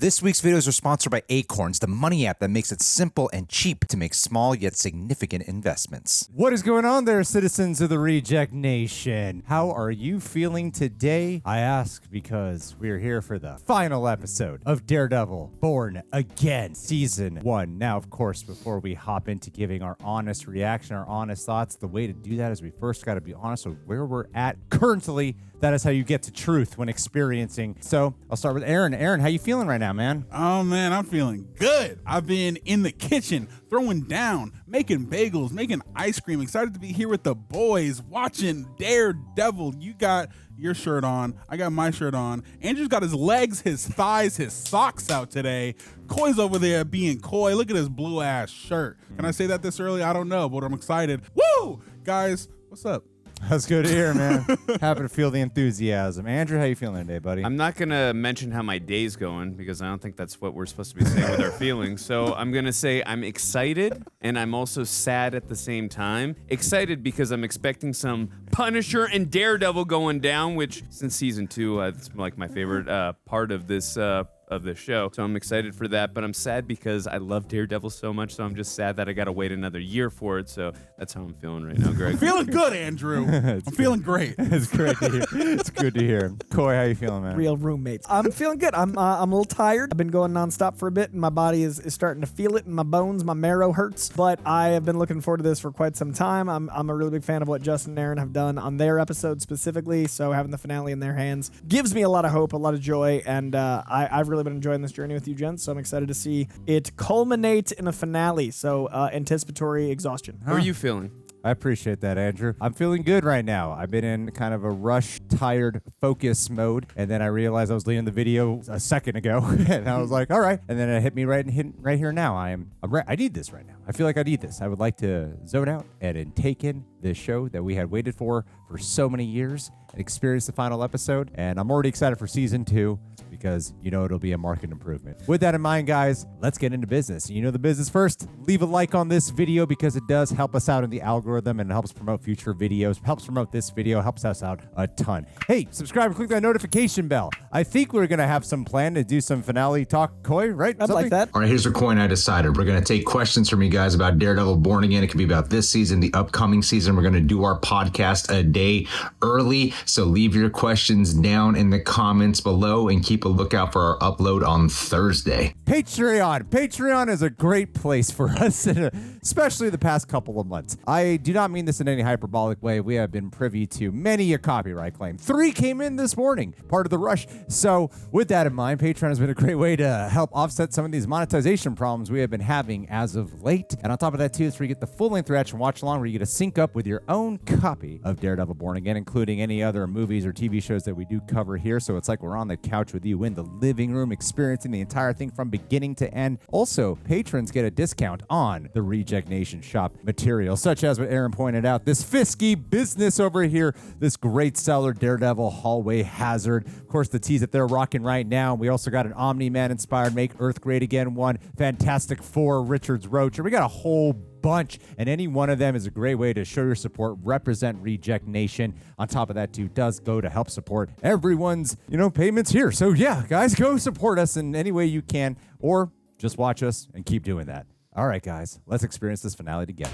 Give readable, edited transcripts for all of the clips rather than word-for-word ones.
This week's videos are sponsored by ACORNS, the money app that makes it simple and cheap to make small yet significant investments. What is going on there, citizens of the Reject Nation? How are you feeling today? I ask because we're here for the final episode of Daredevil Born Again, Season 1. Now, of course, before we hop into giving our honest reaction, our honest thoughts, the way to do that is we first got to be honest with where we're at currently. That is how you get to truth when experiencing. So I'll start with Aaron. Aaron, how you feeling right now, man? Oh, man, I'm feeling good. I've been in the kitchen, throwing down, making bagels, making ice cream. Excited to be here with the boys, watching Daredevil. You got your shirt on. I got my shirt on. Andrew's got his legs, his thighs, his socks out today. Coy's over there being coy. Look at his blue-ass shirt. Can I say that this early? I don't know, but I'm excited. Woo! Guys, what's up? That's good to hear, man. Happy to feel the enthusiasm. Andrew, how you feeling today, buddy? I'm not going to mention how my day's going because I don't think that's what we're supposed to be saying with our feelings. So I'm going to say I'm excited and I'm also sad at the same time. Excited because I'm expecting some Punisher and Daredevil going down, which since season 2, it's like my favorite part of this show. So I'm excited for that, but I'm sad because I love Daredevil so much, so I'm just sad that I gotta wait another year for it. So that's how I'm feeling right now, Greg. Feeling good, Andrew. I'm feeling great. It's great to hear. It's good to hear. Coy, how you feeling, man? Real roommates. I'm feeling good. I'm a little tired. I've been going nonstop for a bit, and my body is starting to feel it in my bones. My marrow hurts, but I have been looking forward to this for quite some time. I'm a really big fan of what Justin and Aaron have done on their episode specifically, so having the finale in their hands gives me a lot of hope, a lot of joy, and I've really been enjoying this journey with you, gents, so I'm excited to see it culminate in a finale, so anticipatory exhaustion. How are you feeling? I appreciate that, Andrew. I'm feeling good right now. I've been in kind of a rush, tired, focus mode, and then I realized I was leaving the video a second ago, and I was like, all right, and then it hit me right here now. I need this right now. I feel like I need this. I would like to zone out and take in this show that we had waited for so many years and experience the final episode, and I'm already excited for season 2 because you know it'll be a marked improvement. With that in mind, guys, let's get into business. You know the business first. Leave a like on this video because it does help us out in the algorithm and it helps promote future videos, helps promote this video, helps us out a ton. Hey, subscribe and click that notification bell. I think we're going to have some plan to do some finale talk, Coy, right? I'd like that. All right, here's the coin I decided. We're going to take questions from you guys about Daredevil Born Again. It could be about this season, the upcoming season. We're going to do our podcast a day early, so leave your questions down in the comments below and keep a lookout for our upload on Thursday. Patreon is a great place for us, especially the past couple of months. I do not mean this in any hyperbolic way. We have been privy to many a copyright claim. 3 came in this morning, part of the rush. So with that in mind, Patreon has been a great way to help offset some of these monetization problems we have been having as of late. And on top of that, too, is where you get the full-length reaction watch along, where you get to sync up with your own copy of Daredevil Born Again, including any other movies or TV shows that we do cover here. So it's like we're on the couch with you in the living room, experiencing the entire thing from beginning to end. Also, patrons get a discount on the Reject Nation shop material, such as what Aaron pointed out, this Fisky business over here, this great seller Daredevil hallway hazard. Of course, the tees that they're rocking right now. We also got an Omni-Man inspired Make Earth Great Again one, Fantastic Four Richards Roach, and we got a whole bunch, and any one of them is a great way to show your support, represent Reject Nation. On top of that, too, does go to help support everyone's, payments here. So yeah, guys, go support us in any way you can, or just watch us and keep doing that. All right, guys, let's experience this finale together.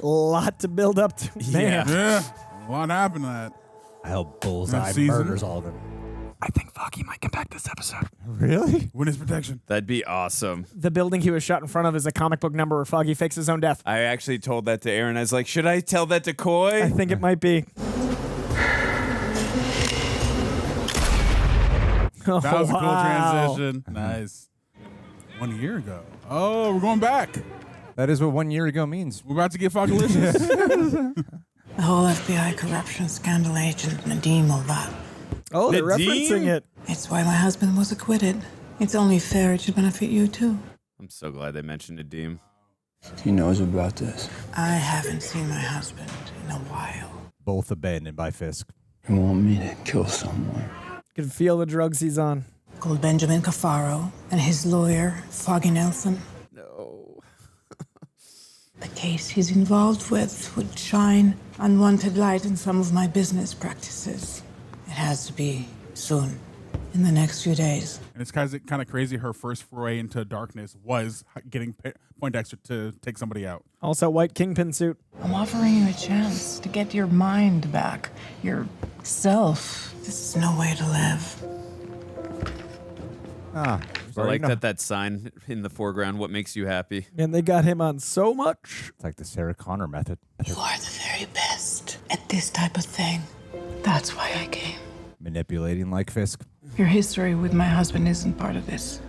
A lot to build up to. Man. Yeah. What happened to that? I hope Bullseye Next season? murders all of them. I think Foggy might come back this episode. Really? Witness protection. That'd be awesome. The building he was shot in front of is a comic book number where Foggy fakes his own death. I actually told that to Aaron. I was like, should I tell that to Coy? I think it might be. That was a cool transition. Nice. 1 year ago. Oh, we're going back. That is what 1 year ago means. We're about to get Fogalicious. The whole FBI corruption scandal agent Nadeem Mulvat. Oh, they're Nadeem? referencing it. It's why my husband was acquitted. It's only fair it should benefit you too. I'm so glad they mentioned Nadeem. He knows about this. I haven't seen my husband in a while. Both abandoned by Fisk. You want me to kill someone? Can feel the drugs he's on. Called Benjamin Cafaro and his lawyer, Foggy Nelson. No. The case he's involved with would shine unwanted light in some of my business practices. It has to be soon, in the next few days. And it's kind of crazy. Her first foray into darkness was getting Poindexter to take somebody out. Also, white Kingpin suit. I'm offering you a chance to get your mind back, your self. This is no way to live. I like that sign in the foreground. What makes you happy? And they got him on so much. It's like the Sarah Connor method. You are the very best at this type of thing. That's why I came. Manipulating like Fisk. Your history with my husband isn't part of this.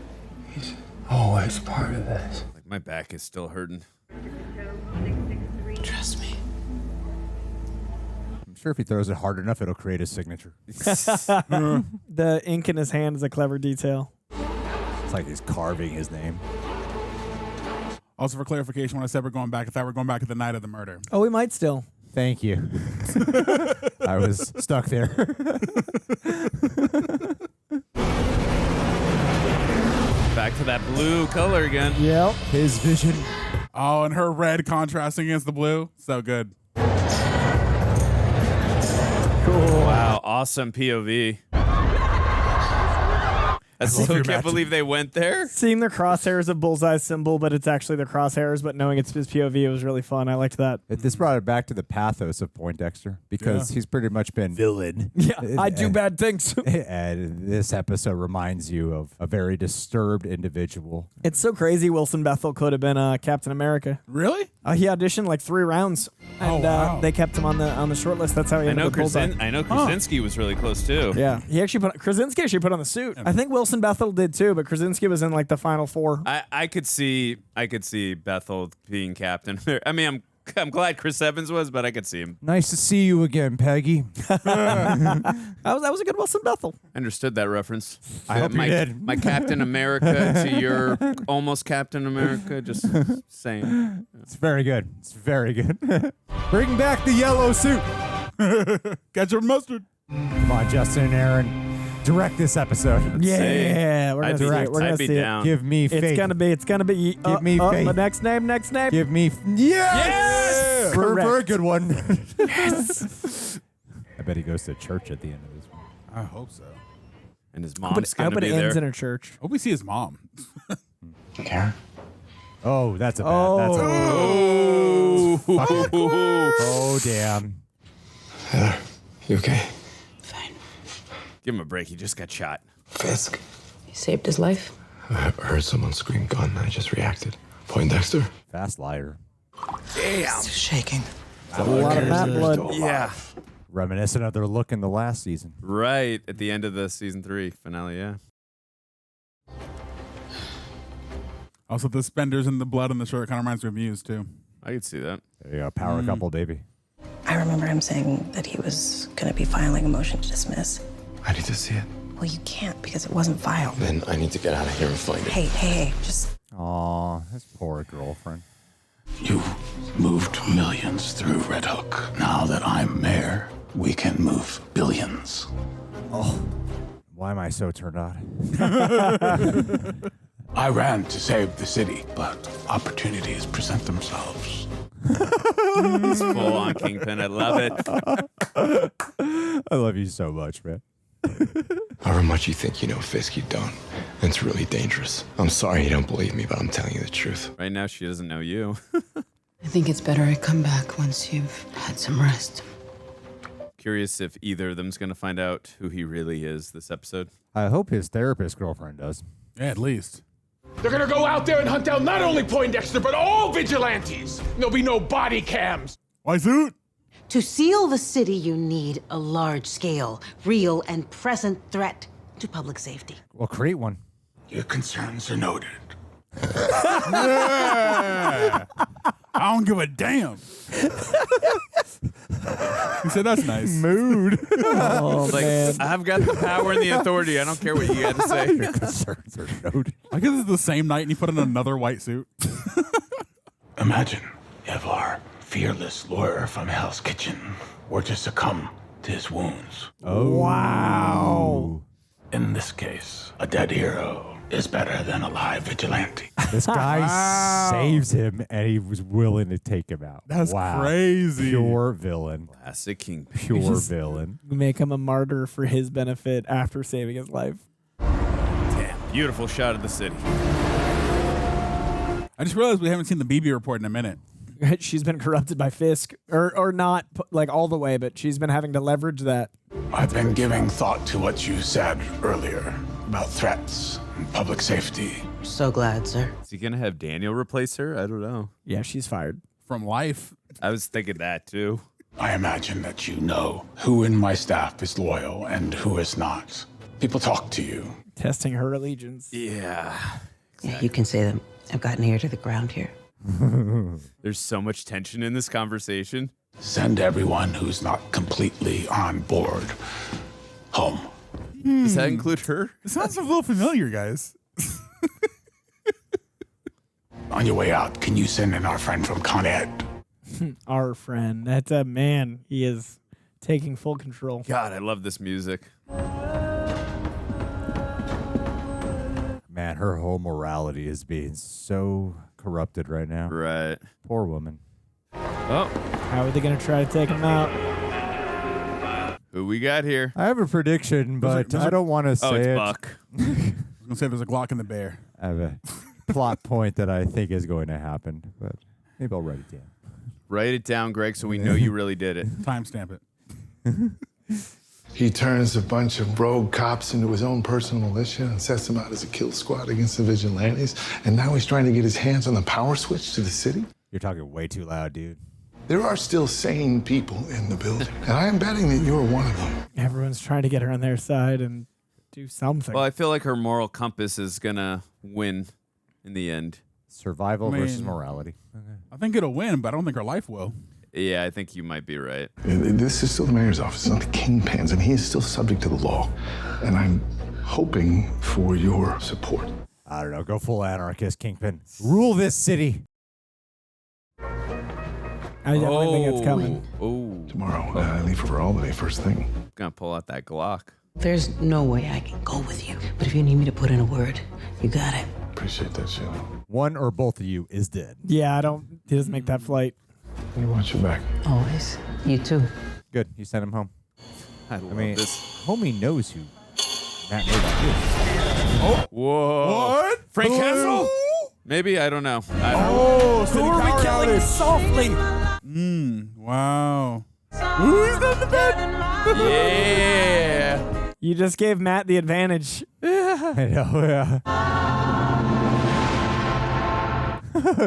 He's always part of this. Like my back is still hurting. Trust me. I'm sure if he throws it hard enough, it'll create a signature. The ink in his hand is a clever detail. It's like he's carving his name. Also, for clarification, when I said we're going back, I thought we're going back to the night of the murder. Oh, we might still. Thank you. I was stuck there. Back to that blue color again. Yep. His vision. Oh, and her red contrasting against the blue. So good. Cool. Wow, awesome POV. I still can't believe they went there. Seeing the crosshairs of Bullseye's symbol, but it's actually the crosshairs, but knowing it's his POV, it was really fun. I liked that. This brought it back to the pathos of Poindexter because he's pretty much been villain. Yeah, I do bad things. And this episode reminds you of a very disturbed individual. It's so crazy. Wilson Bethel could have been Captain America. Really? He auditioned like 3 rounds, and wow. they kept him on the short list. That's how he I ended know up with Bullseye. I know Krasinski was really close too. Yeah, he actually Krasinski actually put on the suit. I think Wilson Bethel did too, but Krasinski was in like the final 4. I could see Bethel being captain. I mean, I'm glad Chris Evans was, but I could see him. Nice to see you again, Peggy. That was a good Wilson Bethel. I understood that reference. I hope you did. My Captain America to your almost Captain America. Just saying. It's very good. It's very good. Bring back the yellow suit. Ketchup and mustard. Come on, Justin and Aaron. Direct this episode. Yeah, we're gonna direct. We're gonna be see down. Give me faith. It's gonna be. Give me faith. The next name. Give me. Yes! For a Correct. good one. Yes! I bet he goes to church at the end of this one. I hope so. And his I mom's hope gonna it be ends there. in a church. Hope we see his mom. Karen? Oh, that's a bad. That's a, oh, damn. Heather, you okay? Fine. Give him a break. He just got shot. Fisk? You saved his life? I heard someone scream gun and I just reacted. Poindexter? Fast liar. Still shaking. A lot of bat blood. Yeah. Reminiscent of their look in the last season. Right at the end of the season 3 finale. Yeah. Also, the suspenders and the blood on the shirt kind of reminds me of Muse, too. I could see that. There you go. Power couple, baby. I remember him saying that he was going to be filing a motion to dismiss. I need to see it. Well, you can't because it wasn't filed. Then I need to get out of here and find it. Hey, just... Aw, his poor girlfriend. You moved millions through Red Hook. Now that I'm mayor, we can move billions. Oh, why am I so turned on? I ran to save the city, but opportunities present themselves. It's full on Kingpin. I love it. I love you so much, man. However much you think you know Fisk, you don't. It's really dangerous. I'm sorry you don't believe me, but I'm telling you the truth. Right now, she doesn't know you. I think it's better I come back once you've had some rest. Curious if either of them's going to find out who he really is this episode. I hope his therapist girlfriend does. Yeah, at least. They're gonna go out there and hunt down not only Poindexter, but all vigilantes. There'll be no body cams. Why suit? To seal the city, you need a large-scale, real and present threat to public safety. Well, create one. Your concerns are noted. Yeah. I don't give a damn. He said, that's nice. Mood. Oh, It's like, man. I've got the power and the authority. I don't care what you got to say. Your concerns are noted. I guess it's the same night and he put in another white suit. Imagine if our fearless lawyer from Hell's Kitchen were to succumb to his wounds. Oh. Wow. In this case, a dead hero is better than a live vigilante. This guy saves him, and he was willing to take him out. That's crazy. Pure villain. Classic Kingpin. Pure villain. Make him a martyr for his benefit after saving his life. Damn, beautiful shot of the city. I just realized we haven't seen the BB report in a minute. She's been corrupted by Fisk, or not like all the way, but she's been having to leverage that. I've been giving thought to what you said earlier about threats and public safety. So glad, sir. Is he gonna have Daniel replace her? I don't know. Yeah, she's fired. From life. I was thinking that too. I imagine that you know who in my staff is loyal and who is not. People talk to you. Testing her allegiance. Yeah. Yeah, you can say that I've gotten ear to the ground here. There's so much tension in this conversation. Send everyone who's not completely on board home. Does that include her? It sounds a little familiar, guys. On your way out, can you send in our friend from Con Ed? Our friend. That's a man. He is taking full control. God, I love this music. Man, her whole morality is being so corrupted right now. Right. Poor woman. Oh. How are they going to try to take him out? Who we got here? I have a prediction, but I don't want to say it's it. Buck. I was going to say there's a Glock in the bear. I have a plot point that I think is going to happen, but maybe I'll write it down. Write it down, Greg, so we know you really did it. Timestamp it. He turns a bunch of rogue cops into his own personal militia and sets them out as a kill squad against the vigilantes. And now he's trying to get his hands on the power switch to the city. You're talking way too loud, dude. There are still sane people in the building, and I am betting that you're one of them. Everyone's trying to get her on their side and do something. Well, I feel like her moral compass is going to win in the end. Survival versus morality. I think it'll win, but I don't think her life will. Yeah, I think you might be right. This is still the mayor's office, not the Kingpin's, and he is still subject to the law. And I'm hoping for your support. I don't know. Go full anarchist, Kingpin. Rule this city. I definitely think it's coming. Oh. Tomorrow, I leave for Albany first thing. Gonna pull out that Glock. There's no way I can go with you. But if you need me to put in a word, you got it. Appreciate that, Sheila. One or both of you is dead. Yeah, he doesn't make that flight. You watch your back. Always. You too. Good. You sent him home. I mean, this. Homie knows who Matt Murdock is. Oh. Whoa. What? Frank Blue? Castle? Maybe. I don't know. Who are we killing softly? Wow. Who's on the bed? Yeah. You just gave Matt the advantage. I know, yeah.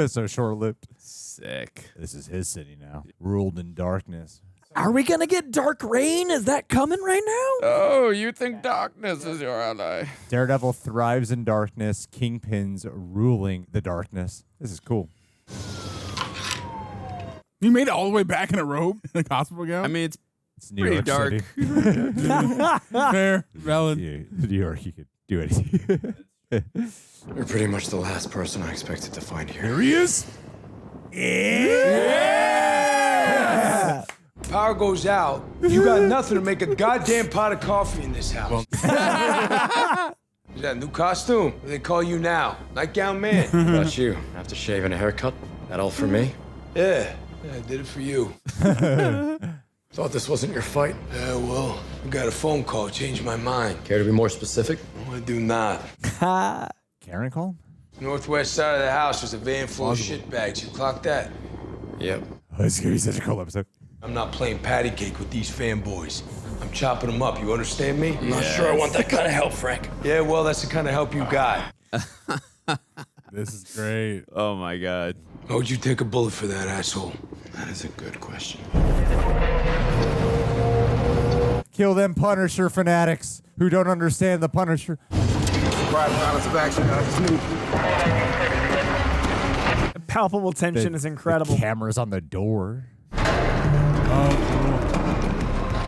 So short-lived. Sick. This is his city now. Ruled in darkness. Are we going to get dark rain? Is that coming right now? Oh, you think darkness is your ally. Daredevil thrives in darkness. Kingpin's ruling the darkness. This is cool. You made it all the way back in a robe, in a hospital gown? I mean, It's New pretty York dark. City. Fair, valid. New York, you could do anything. You're pretty much the last person I expected to find here. Here he is. Yeah! Power goes out. You got nothing to make a goddamn pot of coffee in this house. Is that a new costume? What do they call you now? Nightgown man? How about you? After shaving a haircut? That all for me? Yeah, I did it for you. Thought this wasn't your fight? Yeah, well, I got a phone call, changed my mind. Care to be more specific? No, I do not. Karen call? Northwest side of the house was a van full of shit bags. You clocked that? Yep. Oh, this is going to be such a cool episode. I'm not playing patty cake with these fanboys. I'm chopping them up. You understand me? I'm not sure I want that kind of help, Frank. Yeah, well, that's the kind of help you got. This is great. Oh, my God. How would you take a bullet for that, asshole? That is a good question. Kill them Punisher fanatics who don't understand the Punisher. Palpable tension is incredible. The cameras on the door.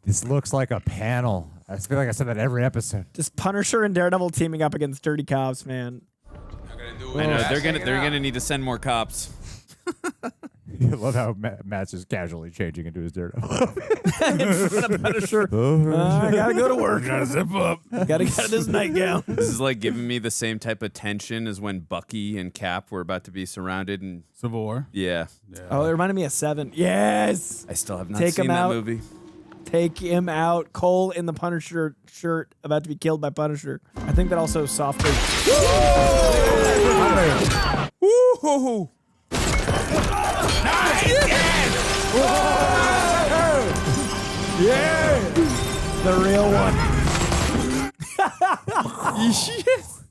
This looks like a panel. I feel like I said that every episode. Just Punisher and Daredevil teaming up against dirty cops, man. I know they're gonna need to send more cops. I love how Matt's just casually changing into his Daredevil. Punisher. I gotta go to work. Gotta zip up. Gotta get out of this nightgown. This is like giving me the same type of tension as when Bucky and Cap were about to be surrounded in Civil War. Yeah. Oh, it reminded me of 7. Yes. I still have not Take seen him that out. movie. Take him out. Cole in the Punisher shirt, about to be killed by Punisher. I think that also softly. Woo! Yeah, the real one. Yes.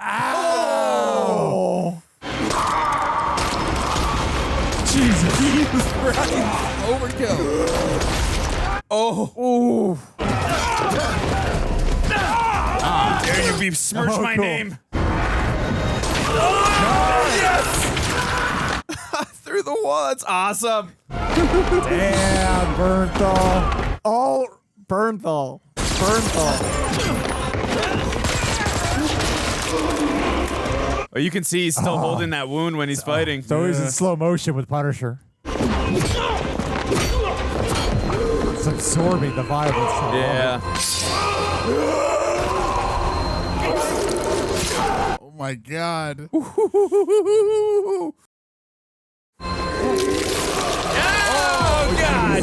Ow! Jesus Christ! Overkill. Oh. Dare you besmirch my name? Yes! Through the wall. That's awesome. Damn, Bernthal. Oh, Bernthal. Oh, you can see he's still holding that wound when he's fighting. It's always in slow motion with Punisher. It's absorbing the violence. Yeah. Oh my God. Oh God.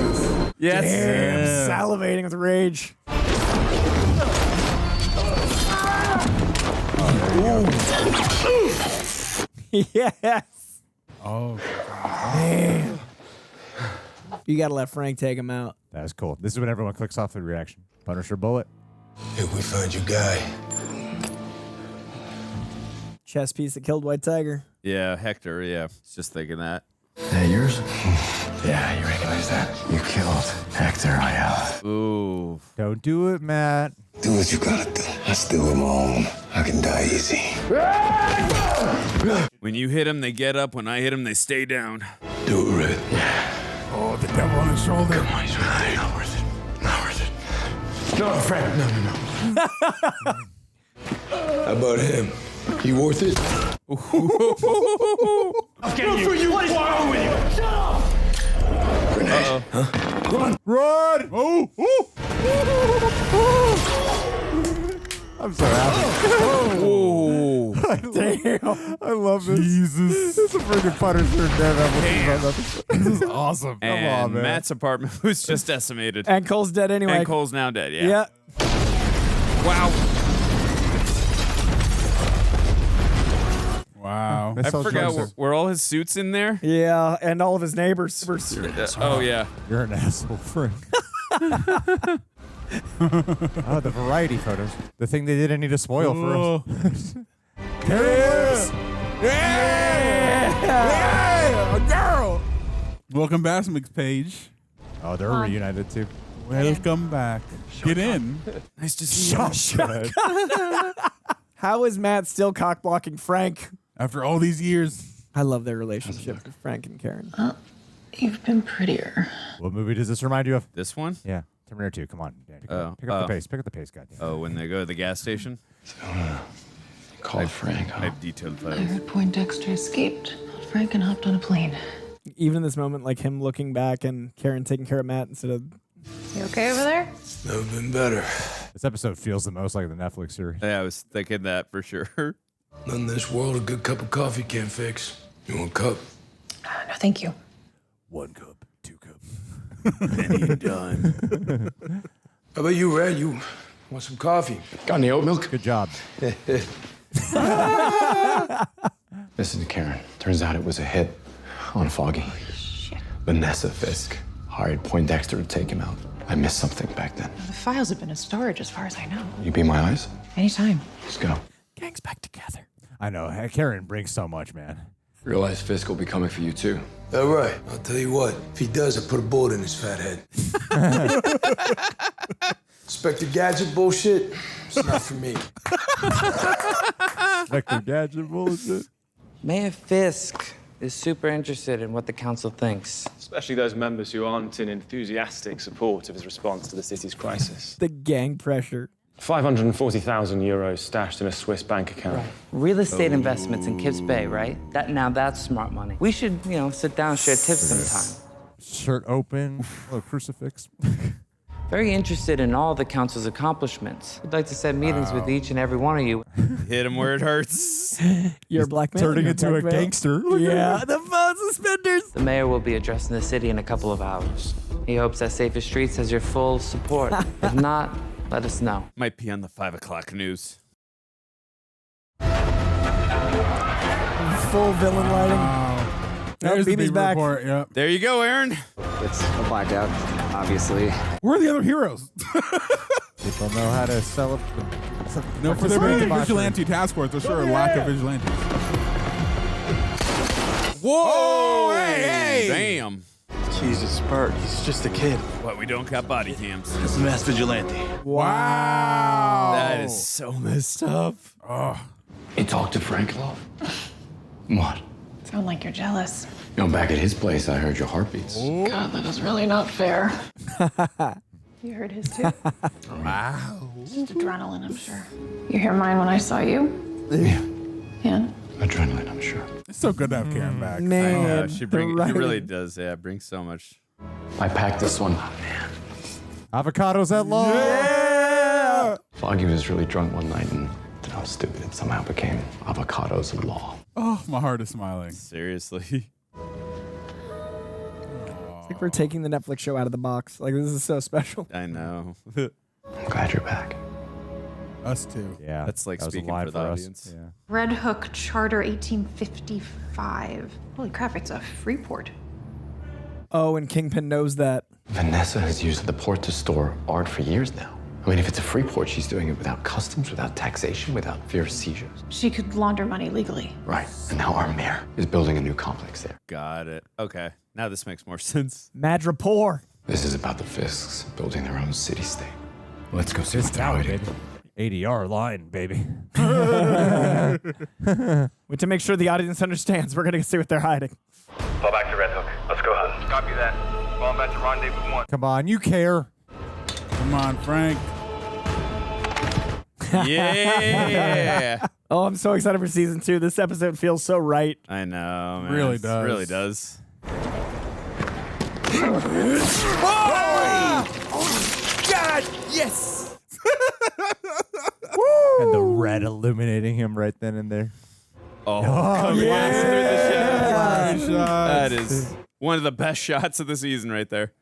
Yes. Damn, salivating with rage. Yes. Oh. Man. You gotta let Frank take him out. That's cool. This is when everyone clicks off the reaction. Punisher bullet. Hey, we found your guy. Chess piece that killed White Tiger. Yeah, Hector. Yeah, just thinking that. That yours? Yeah, you recognize that? You killed Hector, yeah. Ooh. Don't do it, Matt. Do what you gotta do. I still am on. I can die easy. When you hit him, they get up. When I hit him, they stay down. Do it, Red. Oh, the devil on his shoulder. Come on, he's right. Not worth it. Not worth it. No, Frank. No. How about him? He worth it? I'll get you. What is wrong with you? Shut up! Grenade. Huh? Run! Oh! I'm so happy. Oh. Damn. I love this. Jesus. This is a freaking Punisher and Daredevil. This is awesome. And on, man. Matt's apartment was just decimated. And Cole's dead anyway. And Cole's now dead, yeah. Yeah. Wow. Wow. I forgot, were all his suits in there? Yeah, and all of his neighbors. Oh, yeah. You're an asshole, Frank. Oh, the variety photos. The thing they didn't need to spoil for us. There it is. Yeah, a girl. Welcome back, McPage. Oh, they're reunited too. Welcome back. Get in. Nice to see you. How is Matt still cock blocking Frank? After all these years. I love their relationship with Frank and Karen. You've been prettier. What movie does this remind you of? This one? Yeah. Terminator 2. Come on. Dan. Pick up the pace. Pick up the pace, goddamn. Oh, when they go to the gas station? Call Frank. I have detailed I files. heard Poindexter escaped. Frank and hopped on a plane. Even in this moment, like him looking back and Karen taking care of Matt instead of... You okay over there? Never been better. This episode feels the most like the Netflix series. Yeah, I was thinking that for sure. Nothing in this world a good cup of coffee can't fix. You want a cup? No, thank you. 1 cup, 2 cups. Penny and dime. How about you, Red? You want some coffee? Got any oat milk? Good job. Listen to Karen. Turns out it was a hit on Foggy. Vanessa Fisk hired Poindexter to take him out. I missed something back then. The files have been in storage as far as I know. You be my eyes? Anytime. Let's go. Gang's back together. I know. Karen brings so much, man. Realize Fisk will be coming for you, too. All right. I'll tell you what. If he does, I'll put a bullet in his fat head. Inspector Gadget bullshit? It's not for me. Inspector Gadget bullshit. Mayor Fisk is super interested in what the council thinks. Especially those members who aren't in enthusiastic support of his response to the city's crisis. The gang pressure. 540,000 euros stashed in a Swiss bank account. Real estate investments in Kips Bay, right? That's smart money. We should, sit down and share tips sometime. Shirt open, little crucifix. Very interested in all the council's accomplishments. I'd like to set meetings with each and every one of you. Hit him where it hurts. You're a black man. Turning You're into a black male. gangster. Yeah, the faux suspenders. The mayor will be addressing the city in a couple of hours. He hopes that Safer Streets has your full support. If not, let us know. Might be on the 5 o'clock news. Full villain lighting. There's the BB's big back. report. Yep. There you go, Aaron. It's a blackout, obviously. Where are the other heroes? People know how to celebrate. No, for there being a vigilante task force, there's sure a lack of vigilantes. Whoa! Hey! Damn. Jesus, Bert, he's just a kid. What, we don't got body cams? It's a mass vigilante. Wow! That is so messed up. Oh. You talked to Frank Love? What? Sound like you're jealous. Back at his place, I heard your heartbeats. God, that is really not fair. You heard his too? Wow. Just adrenaline, I'm sure. You hear mine when I saw you? Yeah. Adrenaline, I'm sure. It's so good to have Karen back. Man, I know, she really does. Yeah, brings so much. I packed this one. Avocados at law. Yeah! Foggy was really drunk one night and I was stupid. It somehow became avocados law. Oh, my heart is smiling. Seriously. It's like we're taking the Netflix show out of the box. Like, this is so special. I know. I'm glad you're back. Us too. Yeah. That's like that was a speaking line for the us. audience. Yeah. Red Hook Charter 1855. Holy crap, it's a free port. Oh, and Kingpin knows that. Vanessa has used the port to store art for years now. I mean, if it's a free port, she's doing it without customs, without taxation, without fear of seizures. She could launder money legally. Right. And now our mayor is building a new complex there. Got it. Okay. Now this makes more sense. Madripoor. This is about the Fisks building their own city-state. Let's go see This what they're tower, hiding. baby. ADR line, baby. To make sure the audience understands, we're going to see what they're hiding. Fall back to Red Hook. Let's go hunt. Copy that. Falling back to rendezvous 1. Come on, you care. Come on, Frank. Yeah. Oh, I'm so excited for season 2. This episode feels so right. I know, man. Really does. Really does. Oh, God, yes. And the red illuminating him right then and there. Oh, coming yeah. through the shadows. Shots. That is one of the best shots of the season right there.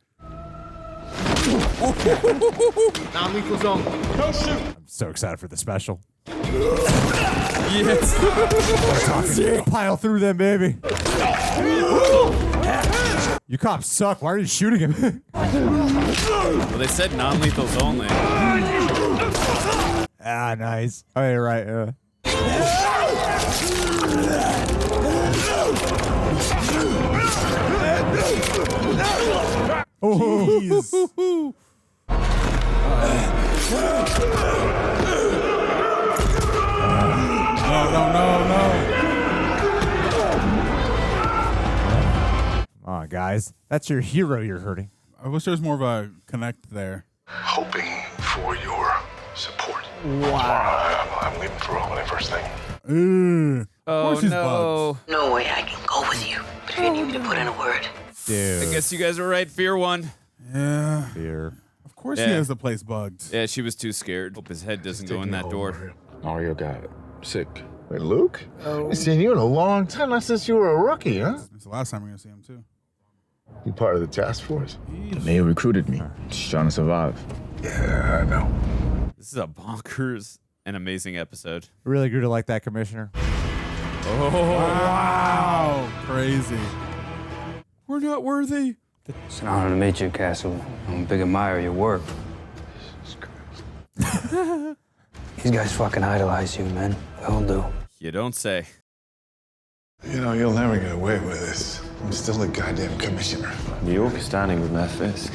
Non-lethal zone. No shoot. I'm so excited for the special. Yes. Pile through them, baby. You cops suck. Why are you shooting him? Well, they said non-lethals only. Ah, nice. Oh, you're right. Oh, Jeez. No. come on, guys. That's your hero you're hurting. I wish there was more of a connect there. Hoping for your support. Wow. I'm leaving for holiday first thing. Of Oh, course he's no. bugged. No way I can go with you. But if you need me to put in a word. Dude. I guess you guys were right. Fear won. Yeah. Fear. Of course he Yeah. has the place bugged. Yeah, she was too scared. Hope his head doesn't go in that door. Mario got sick. Wait, Luke? I haven't seen you in a long time. Not since you were a rookie, huh? It's the last time we're going to see him, too. You part of the task force? The mayor recruited me. Just trying to survive. Yeah, I know. This is a bonkers and amazing episode. Really grew to like that, Commissioner. Oh, Wow. Crazy. we're not worthy. It's an honor to meet you, Castle. I'm a big admirer of your work. These guys fucking idolize you, man. They all do. You don't say. You know, you'll never get away with this. I'm still the goddamn commissioner. New York is standing with Matt Fisk.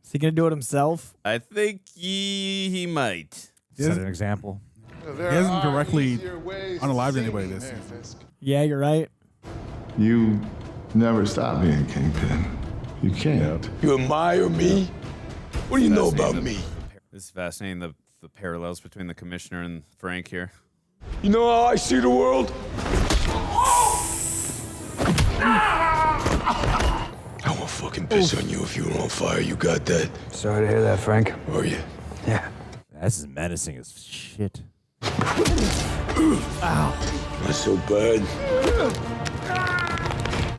Is he going to do it himself? I think he might. Set an example. He hasn't directly unalived anybody this season. Yeah, you're right. You never stop being Kingpin. You can't. You admire me? What do you know about me? This is fascinating, the parallels between the Commissioner and Frank here. You know how I see the world? I will fucking piss on you if you were on fire. You got that? Sorry to hear that, Frank. Are you? Yeah. This is menacing as shit. Ow. Not so bad.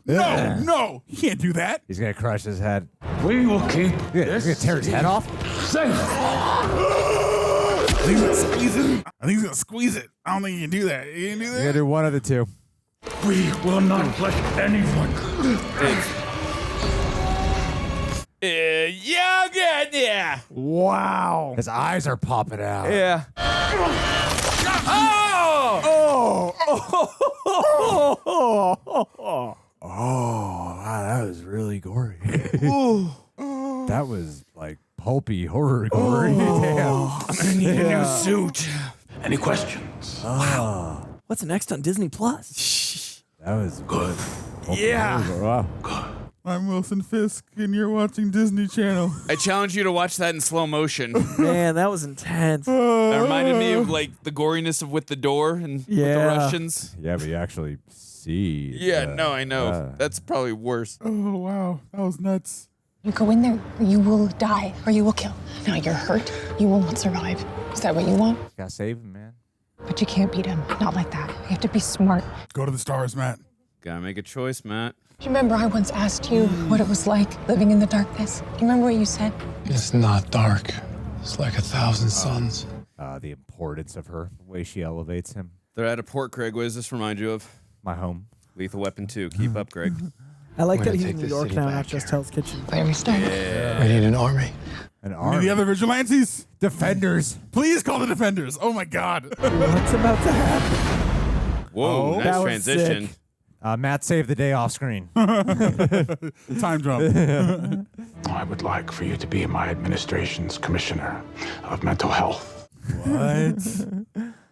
No, you can't do that. He's gonna crush his head. We will keep He's gonna tear his head off. safe. I think he's gonna squeeze it. I don't think you can do that. You can do You that? gotta do one of the two. We will not let anyone. Yeah, good, yeah. Wow. His eyes are popping out. Yeah. Oh, wow, that was really gory. That was like pulpy horror gory. Damn. I'm gonna need a new suit. Any questions? Wow. What's next on Disney Plus? That was good. Yeah. Wow. I'm Wilson Fisk, and you're watching Disney Channel. I challenge you to watch that in slow motion. Man, that was intense. That reminded me of like the goriness of With the Door and with the Russians. Yeah, but you actually see. Yeah, no, I know. That's probably worse. Oh, wow. That was nuts. You go in there, you will die or you will kill. Now you're hurt, you will not survive. Is that what you want? Gotta save him, man. But you can't beat him. Not like that. You have to be smart. Go to the stars, Matt. Gotta make a choice, Matt. Do you remember I once asked you what it was like living in the darkness? Do you remember what you said? It's not dark. It's like 1,000 suns. The importance of her, the way she elevates him. They're at a port, Greg. What does this remind you of? My home. Lethal Weapon 2. Keep up, Greg. I like We're that gonna he's take in New this York city now, back, not just Karen. Hell's Kitchen. Where we start? We need an army. An Any army. of the other vigilantes? Defenders. Please call the defenders. Oh, my God. What's about to happen? Whoa, that nice was transition. sick. Matt saved the day off screen. Time jump. I would like for you to be my administration's commissioner of mental health. What?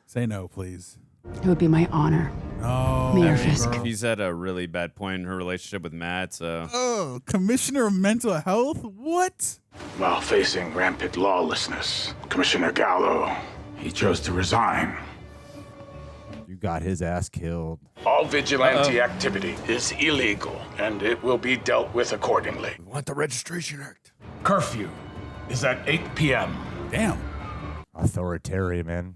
Say no, please. It would be my honor. No. Mayor Fisk. She's at a really bad point in her relationship with Matt, so. Oh, Commissioner of Mental Health? What? While facing rampant lawlessness, Commissioner Gallo, he chose to resign. You got his ass killed. All vigilante activity is illegal, and it will be dealt with accordingly. We want the Registration Act. Curfew is at 8 p.m. Damn. Authoritarian, man.